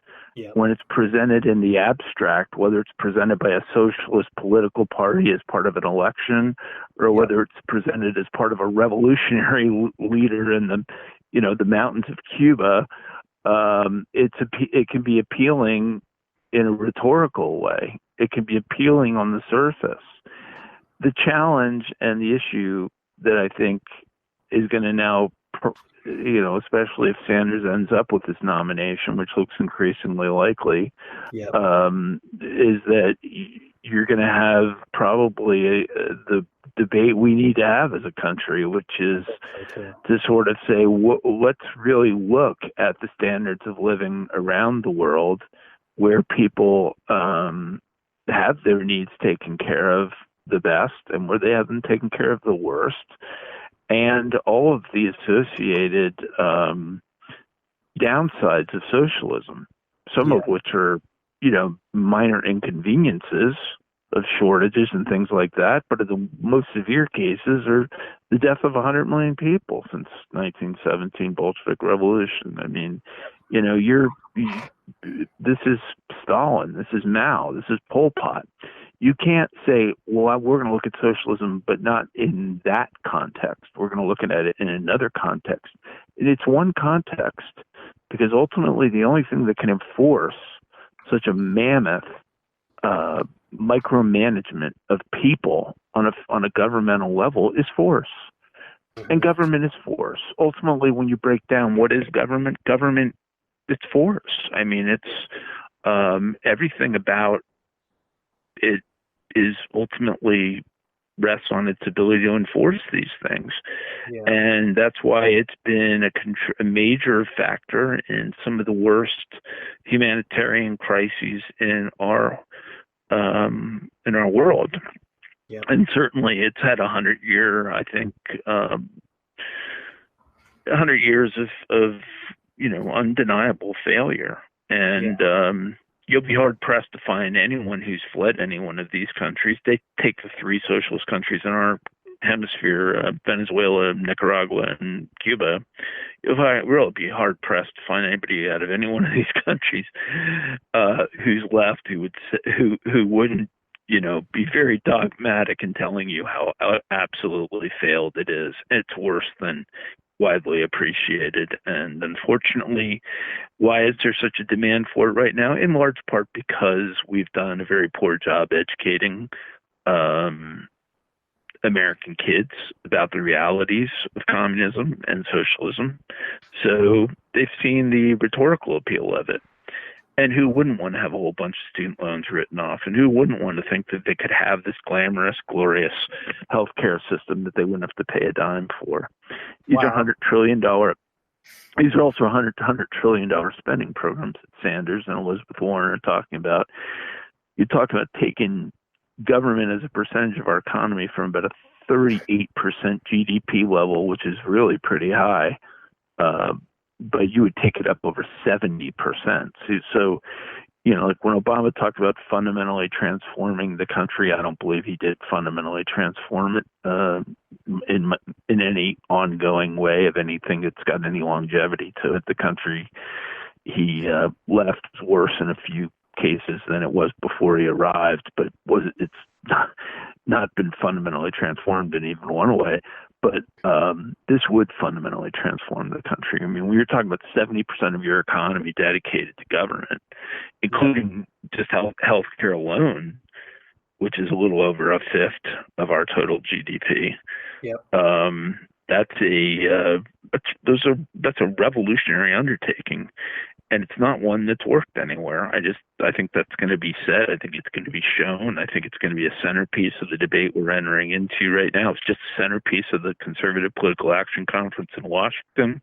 when it's presented in the abstract, whether it's presented by a socialist political party as part of an election, or whether it's presented as part of a revolutionary leader in the mountains of Cuba, it can be appealing in a rhetorical way. It can be appealing on the surface. The challenge and the issue that I think is going to now, especially if Sanders ends up with this nomination, which looks increasingly likely, is that you're going to have probably the debate we need to have as a country, which is to sort of say, let's really look at the standards of living around the world where people have their needs taken care of the best and where they have them taken care of the worst, and all of the associated downsides of socialism, some of which are, minor inconveniences of shortages and things like that, but the most severe cases are the death of 100 million people since 1917 Bolshevik Revolution. I mean, this is Stalin, this is Mao, this is Pol Pot. You can't say, well, we're going to look at socialism, but not in that context. We're going to look at it in another context. It's one context, because ultimately the only thing that can enforce such a mammoth micromanagement of people on a governmental level is force. And government is force. Ultimately, when you break down what is government, it's force. I mean, it's everything about it is ultimately rests on its ability to enforce these things. And that's why it's been a major factor in some of the worst humanitarian crises in our world. And certainly it's had 100 years of undeniable failure. And you'll be hard pressed to find anyone who's fled any one of these countries. They take the three socialist countries in our hemisphere, Venezuela, Nicaragua, and Cuba. You'll really be hard pressed to find anybody out of any one of these countries who's left who wouldn't, be very dogmatic in telling you how absolutely failed it is. It's worse than widely appreciated. And unfortunately, why is there such a demand for it right now? In large part because we've done a very poor job educating American kids about the realities of communism and socialism. So they've seen the rhetorical appeal of it. And who wouldn't want to have a whole bunch of student loans written off? And who wouldn't want to think that they could have this glamorous, glorious healthcare system that they wouldn't have to pay a dime for? These are $100 trillion. These are also $100 trillion spending programs that Sanders and Elizabeth Warren are talking about. You talked about taking government as a percentage of our economy from about a 38% GDP level, which is really pretty high. But you would take it up over 70%. So like when Obama talked about fundamentally transforming the country, I don't believe he did fundamentally transform it in any ongoing way of anything that's got any longevity to it. The country he left is worse in a few cases than it was before he arrived, but it's not been fundamentally transformed in even one way. But this would fundamentally transform the country. I mean, we were talking about 70% of your economy dedicated to government, including just healthcare alone, which is a little over a fifth of our total GDP. Yep. That's a revolutionary undertaking. And it's not one that's worked anywhere. I think that's going to be said. I think it's going to be shown. I think it's going to be a centerpiece of the debate we're entering into right now. It's just a centerpiece of the Conservative Political Action Conference in Washington.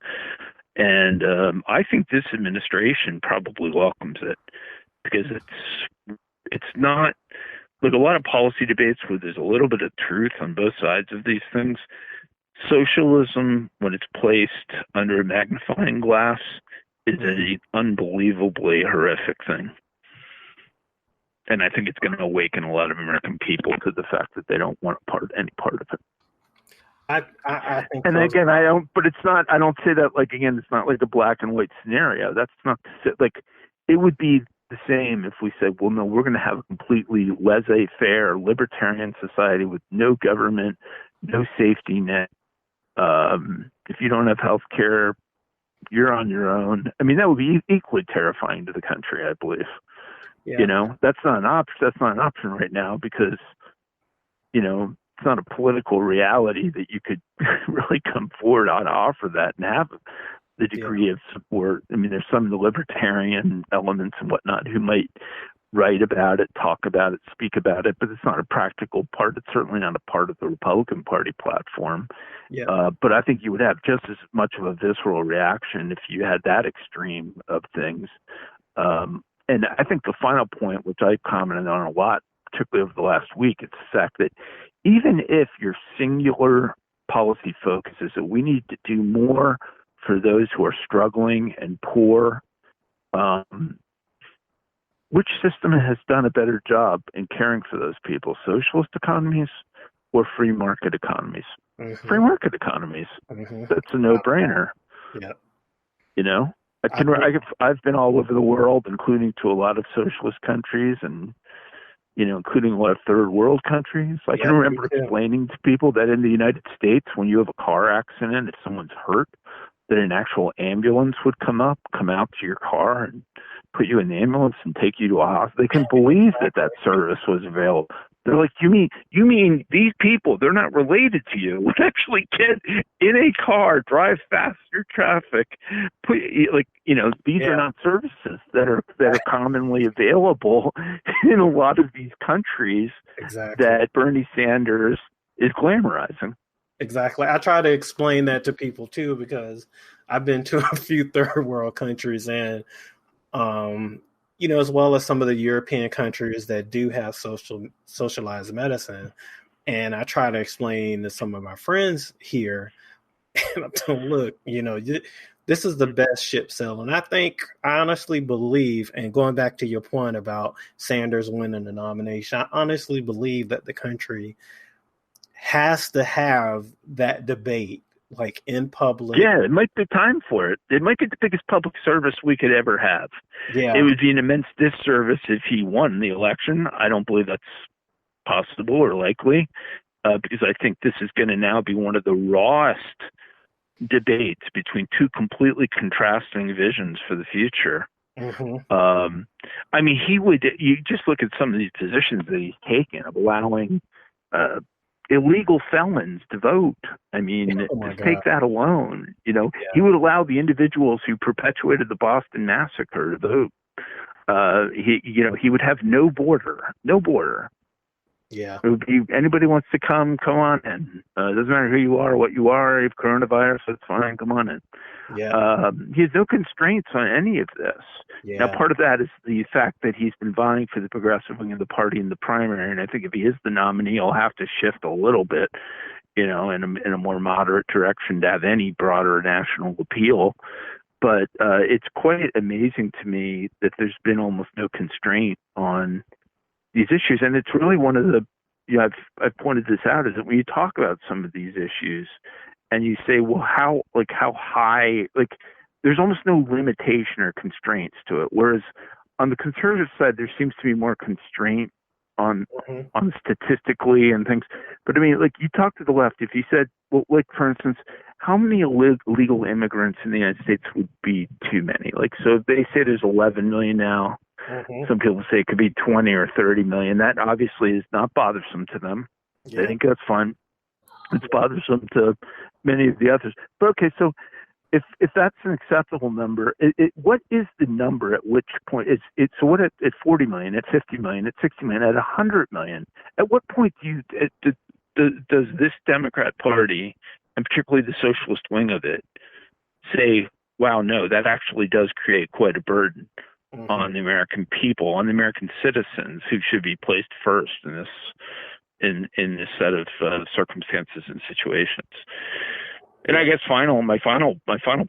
And I think this administration probably welcomes it, because it's not like a lot of policy debates where there's a little bit of truth on both sides of these things. Socialism, when it's placed under a magnifying glass, is an unbelievably horrific thing. And I think it's going to awaken a lot of American people to the fact that they don't want any part of it. I think. And again, I don't say that, like, again, it's not like a black and white scenario. That's not to say, like, it would be the same if we said, well, no, we're going to have a completely laissez-faire libertarian society with no government, no safety net. If you don't have health care, you're on your own. I mean, that would be equally terrifying to the country, I believe. Yeah. That's not an option. That's not an option right now, because, it's not a political reality that you could really come forward on to offer that and have the degree of support. I mean, there's some of the libertarian elements and whatnot who might write about it, talk about it, speak about it, but it's not a practical part. It's certainly not a part of the Republican Party platform. Yeah. But I think you would have just as much of a visceral reaction if you had that extreme of things. And I think the final point, which I commented on a lot, particularly over the last week, it's the fact that even if your singular policy focus is that we need to do more for those who are struggling and poor, which system has done a better job in caring for those people, socialist economies or free market economies? Mm-hmm. Free market economies. Mm-hmm. That's a no-brainer. Yeah. I've been all over the world, including to a lot of socialist countries and, including a lot of third world countries. I can remember explaining to people that in the United States, when you have a car accident, if someone's hurt, that an actual ambulance would come out to your car and put you in the ambulance and take you to a hospital. They couldn't believe that service was available. They're like, you mean these people, they're not related to you, would actually get in a car, drive fast through traffic, these are not services that are commonly available in a lot of these countries that Bernie Sanders is glamorizing. Exactly. I try to explain that to people too, because I've been to a few third world countries and as well as some of the European countries that do have socialized medicine. And I try to explain to some of my friends here, and I tell them, look, this is the best ship sailing. I honestly believe, and going back to your point about Sanders winning the nomination, I honestly believe that the country has to have that debate, like in public. Yeah, it might be time for it. It might be the biggest public service we could ever have. Yeah. It would be an immense disservice if he won the election. I don't believe that's possible or likely, because I think this is going to now be one of the rawest debates between two completely contrasting visions for the future. Mm-hmm. I mean, you just look at some of these positions that he's taken of allowing illegal felons to vote. I mean, just take that alone. He would allow the individuals who perpetuated the Boston Massacre to vote. He would have no border. Yeah. It would be, anybody wants to come on in. It doesn't matter who you are, what you are. You have coronavirus, that's fine. Come on in. Yeah. He has no constraints on any of this. Yeah. Now, part of that is the fact that he's been vying for the progressive wing of the party in the primary, and I think if he is the nominee, he'll have to shift a little bit, in a more moderate direction to have any broader national appeal. but it's quite amazing to me that there's been almost no constraint on these issues, and it's really one of the, I've pointed this out, is that when you talk about some of these issues, and you say, well, how high, there's almost no limitation or constraints to it, whereas on the conservative side, there seems to be more constraint on statistically and things. But I mean, you talk to the left, if you said, well, for instance, how many illegal immigrants in the United States would be too many? So if they say there's 11 million now, some people say it could be 20 or 30 million. That obviously is not bothersome to them. Yeah. They think that's fine. It's bothersome to many of the others. But okay, so if that's an acceptable number, what is the number at which point so what at 40 million, at 50 million, at 60 million, at 100 million? At what point does this Democrat Party, and particularly the socialist wing of it, say, wow, no, that actually does create quite a burden on the American people, on the American citizens, who should be placed first in this set of circumstances and situations? And I guess my final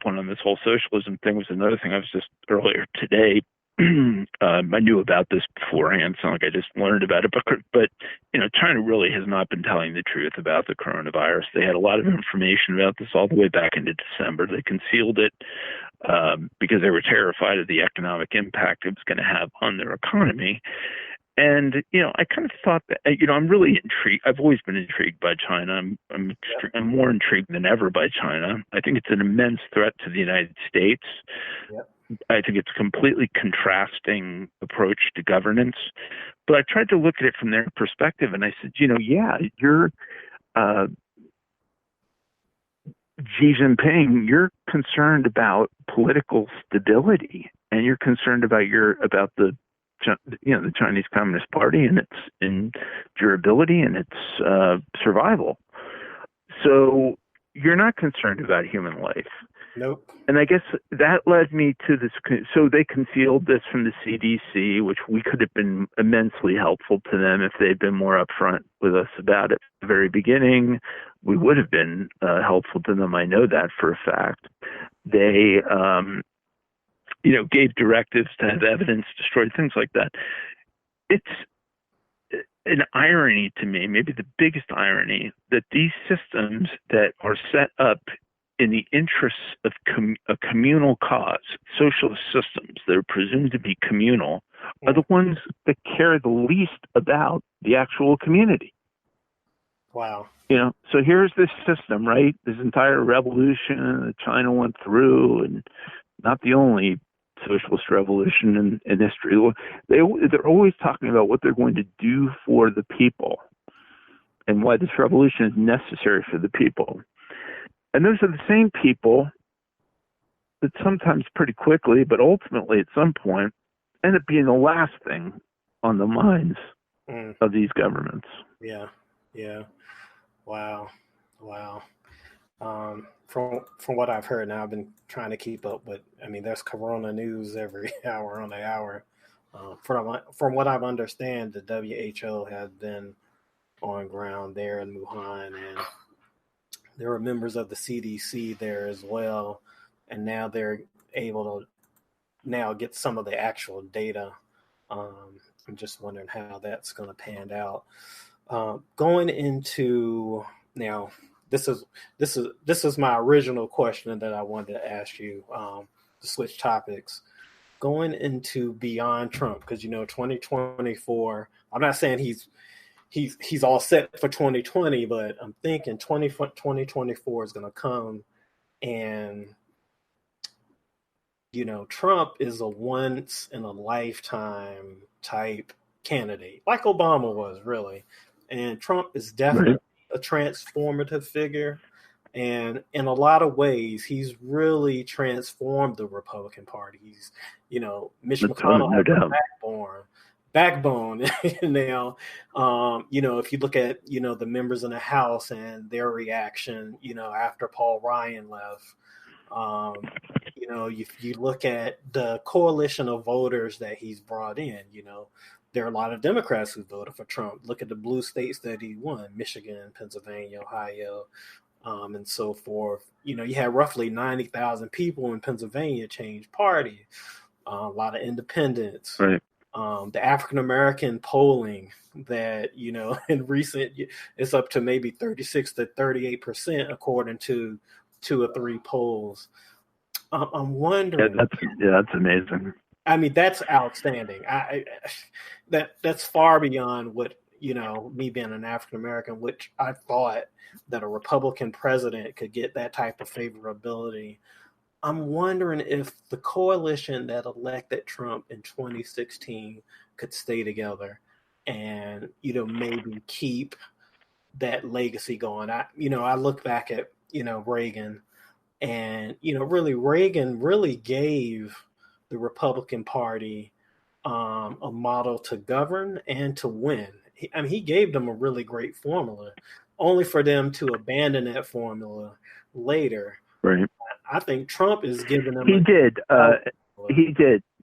point on this whole socialism thing was another thing I was just earlier today. I knew about this beforehand. It's not like I just learned about it, but China really has not been telling the truth about the coronavirus. They had a lot of information about this all the way back into December. They concealed it because they were terrified of the economic impact it was going to have on their economy. And, I kind of thought that, I'm really intrigued. I've always been intrigued by China. I'm more intrigued than ever by China. I think it's an immense threat to the United States. Yep. I think it's a completely contrasting approach to governance. But I tried to look at it from their perspective, and I said, you're Xi Jinping, you're concerned about political stability, and you're concerned about the Chinese Communist Party and its durability and its survival. So you're not concerned about human life. Nope. And I guess that led me to this. So they concealed this from the CDC, which we could have been immensely helpful to them if they'd been more upfront with us about it at the very beginning. We would have been helpful to them. I know that for a fact. They gave directives to have evidence destroyed, things like that. It's an irony to me, maybe the biggest irony, that these systems that are set up in the interests of a communal cause, socialist systems that are presumed to be communal, are the ones that care the least about the actual community. Wow. So here's this system, right? This entire revolution that China went through, and not the only socialist revolution in history. They're always talking about what they're going to do for the people and why this revolution is necessary for the people. And those are the same people that sometimes pretty quickly, but ultimately at some point, end up being the last thing on the minds of these governments. Yeah. Wow. From what I've heard now, I've been trying to keep up with. There's Corona news every hour on the hour. From what I understand, the WHO has been on ground there in Wuhan, and there were members of the CDC there as well, and now they're able to get some of the actual data. I'm just wondering how that's going to pan out. Going into now, this is my original question that I wanted to ask you. To switch topics, going into beyond Trump, because 2024. I'm not saying he's all set for 2020, but I'm thinking 2024 is going to come, and Trump is a once in a lifetime type candidate, like Obama was, really. And Trump is definitely a transformative figure. And in a lot of ways, he's really transformed the Republican Party. He's, Mitch McConnell has a backbone now. If you look at, the members in the House and their reaction, after Paul Ryan left, if you look at the coalition of voters that he's brought in, there are a lot of Democrats who voted for Trump. Look at the blue states that he won: Michigan, Pennsylvania, Ohio. and so forth. You had roughly 90,000 people in Pennsylvania change party, a lot of independents. Right. The African American polling that, in recent, it's up to maybe 36 to 38% according to 2 or 3 polls. I'm wondering. That's amazing. I mean, that's outstanding. That's far beyond what, me being an African American, which I thought that a Republican president could get that type of favorability. I'm wondering if the coalition that elected Trump in 2016 could stay together and, maybe keep that legacy going. I look back at, Reagan, and, Reagan really gave the Republican Party a model to govern and to win. He gave them a really great formula, only for them to abandon that formula later. Right. I think Trump is giving them. He did.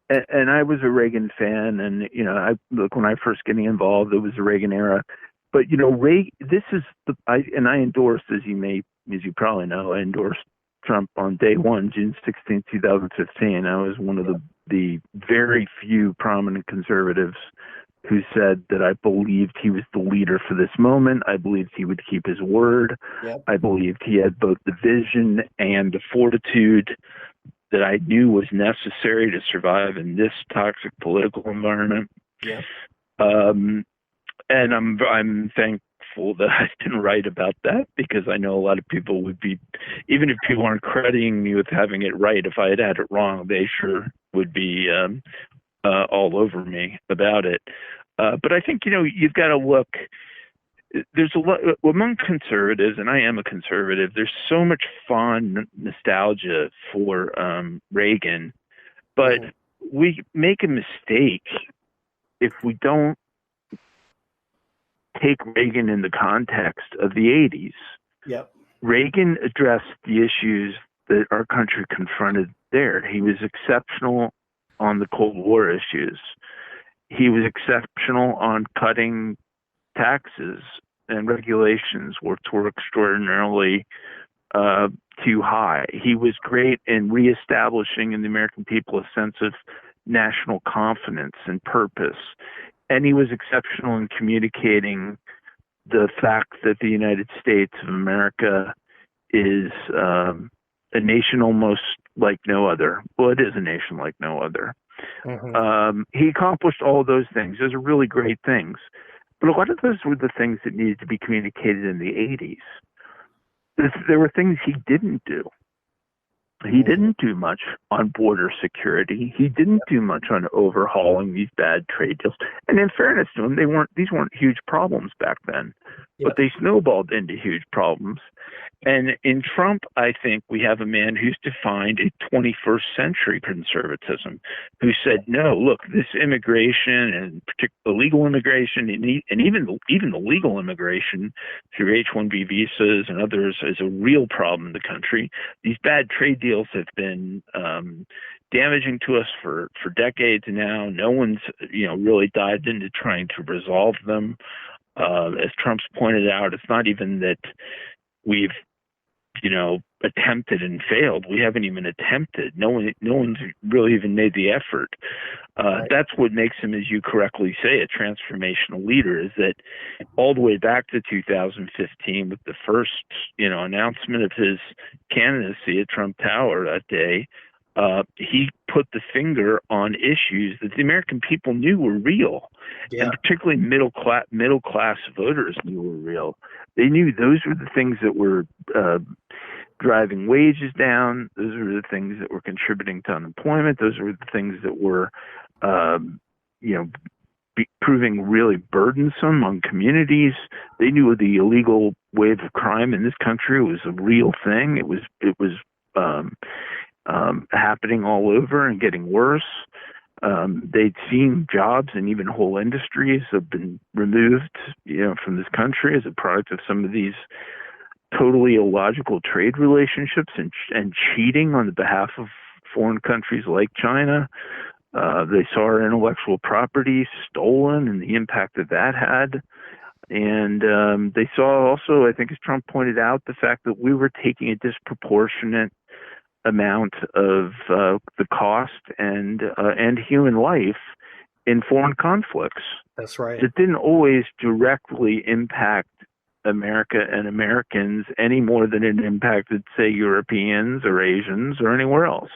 And I was a Reagan fan, and when I first getting involved, it was the Reagan era. But I endorsed, as you probably know, I endorsed Trump on day one, June 16, 2015. I was one of the very few prominent conservatives who said that I believed he was the leader for this moment. I believed he would keep his word. Yep. I believed he had both the vision and the fortitude that I knew was necessary to survive in this toxic political environment. Yeah. And I'm thankful that I didn't write about that, because I know a lot of people would be, even if people aren't crediting me with having it right, if I had it wrong, they sure would be all over me about it. But I think, you've got to look. There's a lot among conservatives, and I am a conservative. There's so much fond nostalgia for Reagan, but we make a mistake if we don't take Reagan in the context of the 80s. Yep. Reagan addressed the issues that our country confronted there. He was exceptional on the Cold War issues. He was exceptional on cutting taxes and regulations, which were extraordinarily too high. He was great in reestablishing in the American people a sense of national confidence and purpose. And he was exceptional in communicating the fact that the United States of America is a nation almost like no other. Well, it is a nation like no other. Mm-hmm. He accomplished all of those things. Those are really great things. But a lot of those were the things that needed to be communicated in the 80s. There were things he didn't do. He didn't do much on border security. He didn't do much on overhauling these bad trade deals. And in fairness to him, these weren't huge problems back then, but they snowballed into huge problems. And in Trump, I think we have a man who's defined a 21st century conservatism, who said, no, look, this immigration, and particularly illegal immigration, and even the legal immigration through H-1B visas and others, is a real problem in the country. These bad trade deals have been damaging to us for decades now. No one's really dived into trying to resolve them. As Trump's pointed out, it's not even that we've attempted and failed. We haven't even attempted. No one's really even made the effort. Right. That's what makes him, as you correctly say, a transformational leader, is that all the way back to 2015, with the first, announcement of his candidacy at Trump Tower that day, he put the finger on issues that the American people knew were real, and particularly middle class voters knew were real. They knew those were the things that were driving wages down. Those were the things that were contributing to unemployment. Those were the things that were, proving really burdensome on communities. They knew the illegal wave of crime in this country was a real thing. It was happening all over and getting worse. They'd seen jobs and even whole industries have been removed, from this country as a product of some of these totally illogical trade relationships and cheating on the behalf of foreign countries like China. They saw our intellectual property stolen and the impact that had. And they saw also, I think, as Trump pointed out, the fact that we were taking a disproportionate amount of the cost and human life in foreign conflicts. That's right. That didn't always directly impact America and Americans any more than it impacted, say, Europeans or Asians or anywhere else.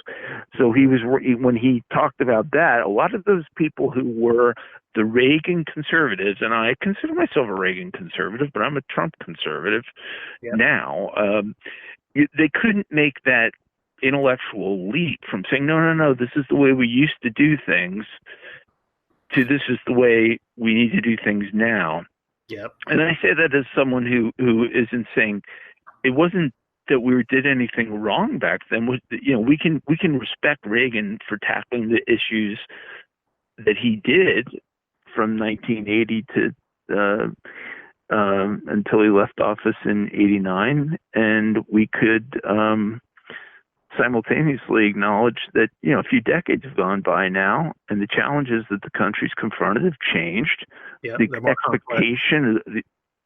So when he talked about that, a lot of those people who were the Reagan conservatives, and I consider myself a Reagan conservative, but I'm a Trump conservative now, they couldn't make that intellectual leap from saying, no, this is the way we used to do things, to this is the way we need to do things now. Yep. And I say that as someone who isn't saying it wasn't that we did anything wrong back then. We can respect Reagan for tackling the issues that he did from 1980 to until he left office in 89, and we could simultaneously acknowledge that a few decades have gone by now, and the challenges that the country's confronted have changed. Yep,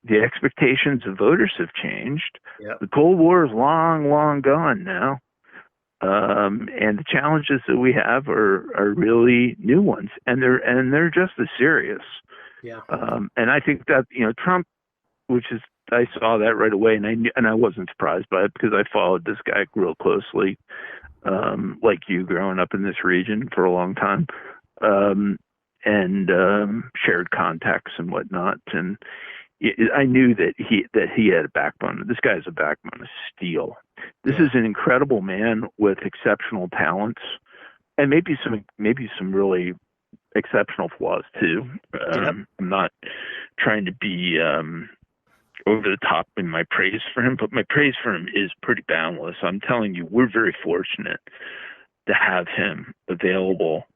The expectations of voters have changed. Yep. The Cold War is long, long gone now, and the challenges that we have are really new ones, and they're just as serious. Yeah. And I think that Trump, I saw that right away, and I wasn't surprised by it because I followed this guy real closely, like you, growing up in this region for a long time, and shared contacts and whatnot. And I knew that he had a backbone. This guy has a backbone of steel. This is an incredible man with exceptional talents, and maybe some really exceptional flaws too. I'm not trying to be over the top in my praise for him, but my praise for him is pretty boundless. I'm telling you, we're very fortunate to have him available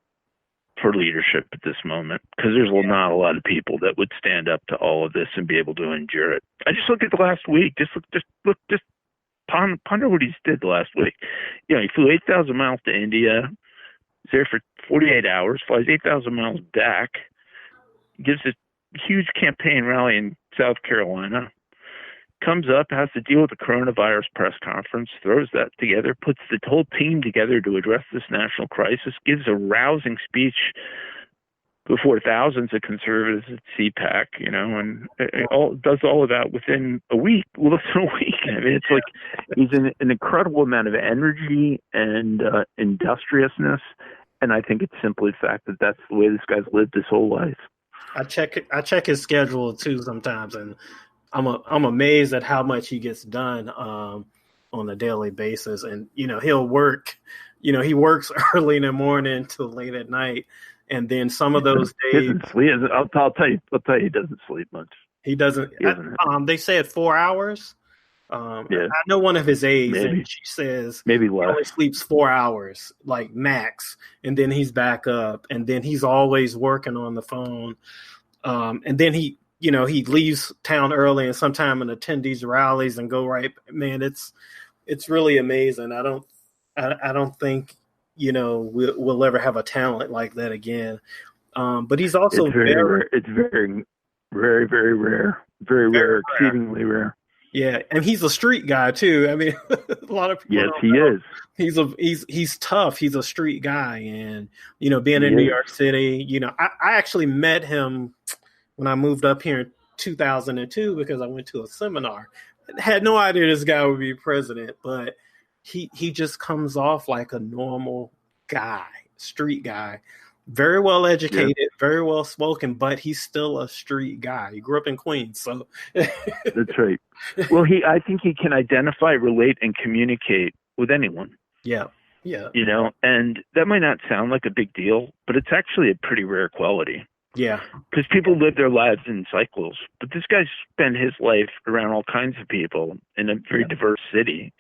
for leadership at this moment, because there's not a lot of people that would stand up to all of this and be able to endure it. I just look at the last week. Just ponder what he did the last week. He flew 8,000 miles to India. He's there for 48 hours. Flies 8,000 miles back. Gives a huge campaign rally in South Carolina. Comes up, has to deal with the coronavirus press conference, throws that together, puts the whole team together to address this national crisis, gives a rousing speech before thousands of conservatives at CPAC, and does all of that within a week. Less than a week. I mean, it's like he's an incredible amount of energy and industriousness, and I think it's simply the fact that that's the way this guy's lived his whole life. I check his schedule too sometimes, and I'm amazed at how much he gets done on a daily basis. And he'll work. He works early in the morning till late at night, and then some of those days I'll tell you, he doesn't sleep much. He doesn't. They said 4 hours. I know one of his aides, and she says maybe he only sleeps 4 hours, like max, and then he's back up, and then he's always working on the phone. And then he leaves town early and sometime and attend these rallies and go right. Man, it's really amazing. I don't think we'll ever have a talent like that again. But he's also it's very rare. It's very, very, very rare. Very rare, exceedingly rare. Yeah, and he's a street guy too. I mean, a lot of people. Yes, he is. He's tough. He's a street guy, and being in New York City, I actually met him when I moved up here in 2002 because I went to a seminar. I had no idea this guy would be president, but he just comes off like a normal guy, street guy. Very well educated, very well spoken, but he's still a street guy. He grew up in Queens, so that's right. Well, I think he can identify, relate, and communicate with anyone. Yeah. And that might not sound like a big deal, but it's actually a pretty rare quality. Yeah. Because people live their lives in cycles, but this guy's spent his life around all kinds of people in a very diverse city.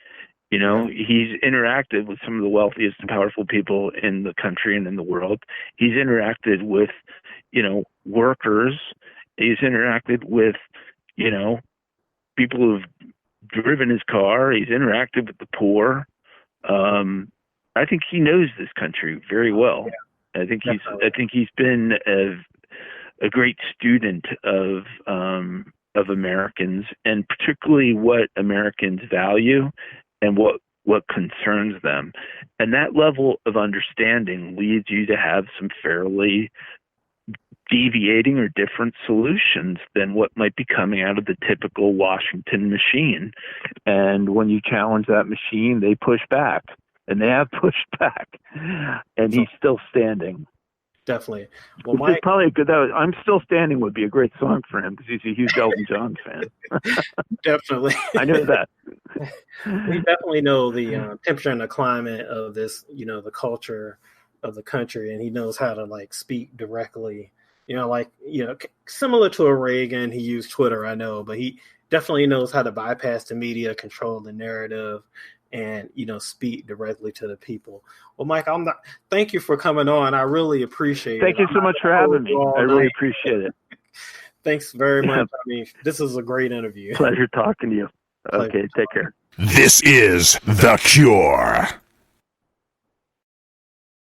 He's interacted with some of the wealthiest and powerful people in the country and in the world. He's interacted with, workers. He's interacted with, people who've driven his car. He's interacted with the poor. I think he knows this country very well. Yeah, I think he's been a great student of Americans, and particularly what Americans value and what concerns them. And that level of understanding leads you to have some fairly deviating or different solutions than what might be coming out of the typical Washington machine. And when you challenge that machine, they push back, and they have pushed back, and he's still standing. Definitely. Well, Which is probably a good. "I'm Still Standing" would be a great song for him because he's a huge Elton John fan. Definitely. I know that. We definitely know the temperature and the climate of this, the culture of the country, and he knows how to like speak directly. Similar to a Reagan, he used Twitter, I know, but he definitely knows how to bypass the media, control the narrative, and speak directly to the people. Well, Mike, thank you for coming on. I really appreciate it. Thank you so much for having me. I really appreciate it. Thanks very much. I mean, this is a great interview. Pleasure talking to you. Okay, take care. This is The Cure.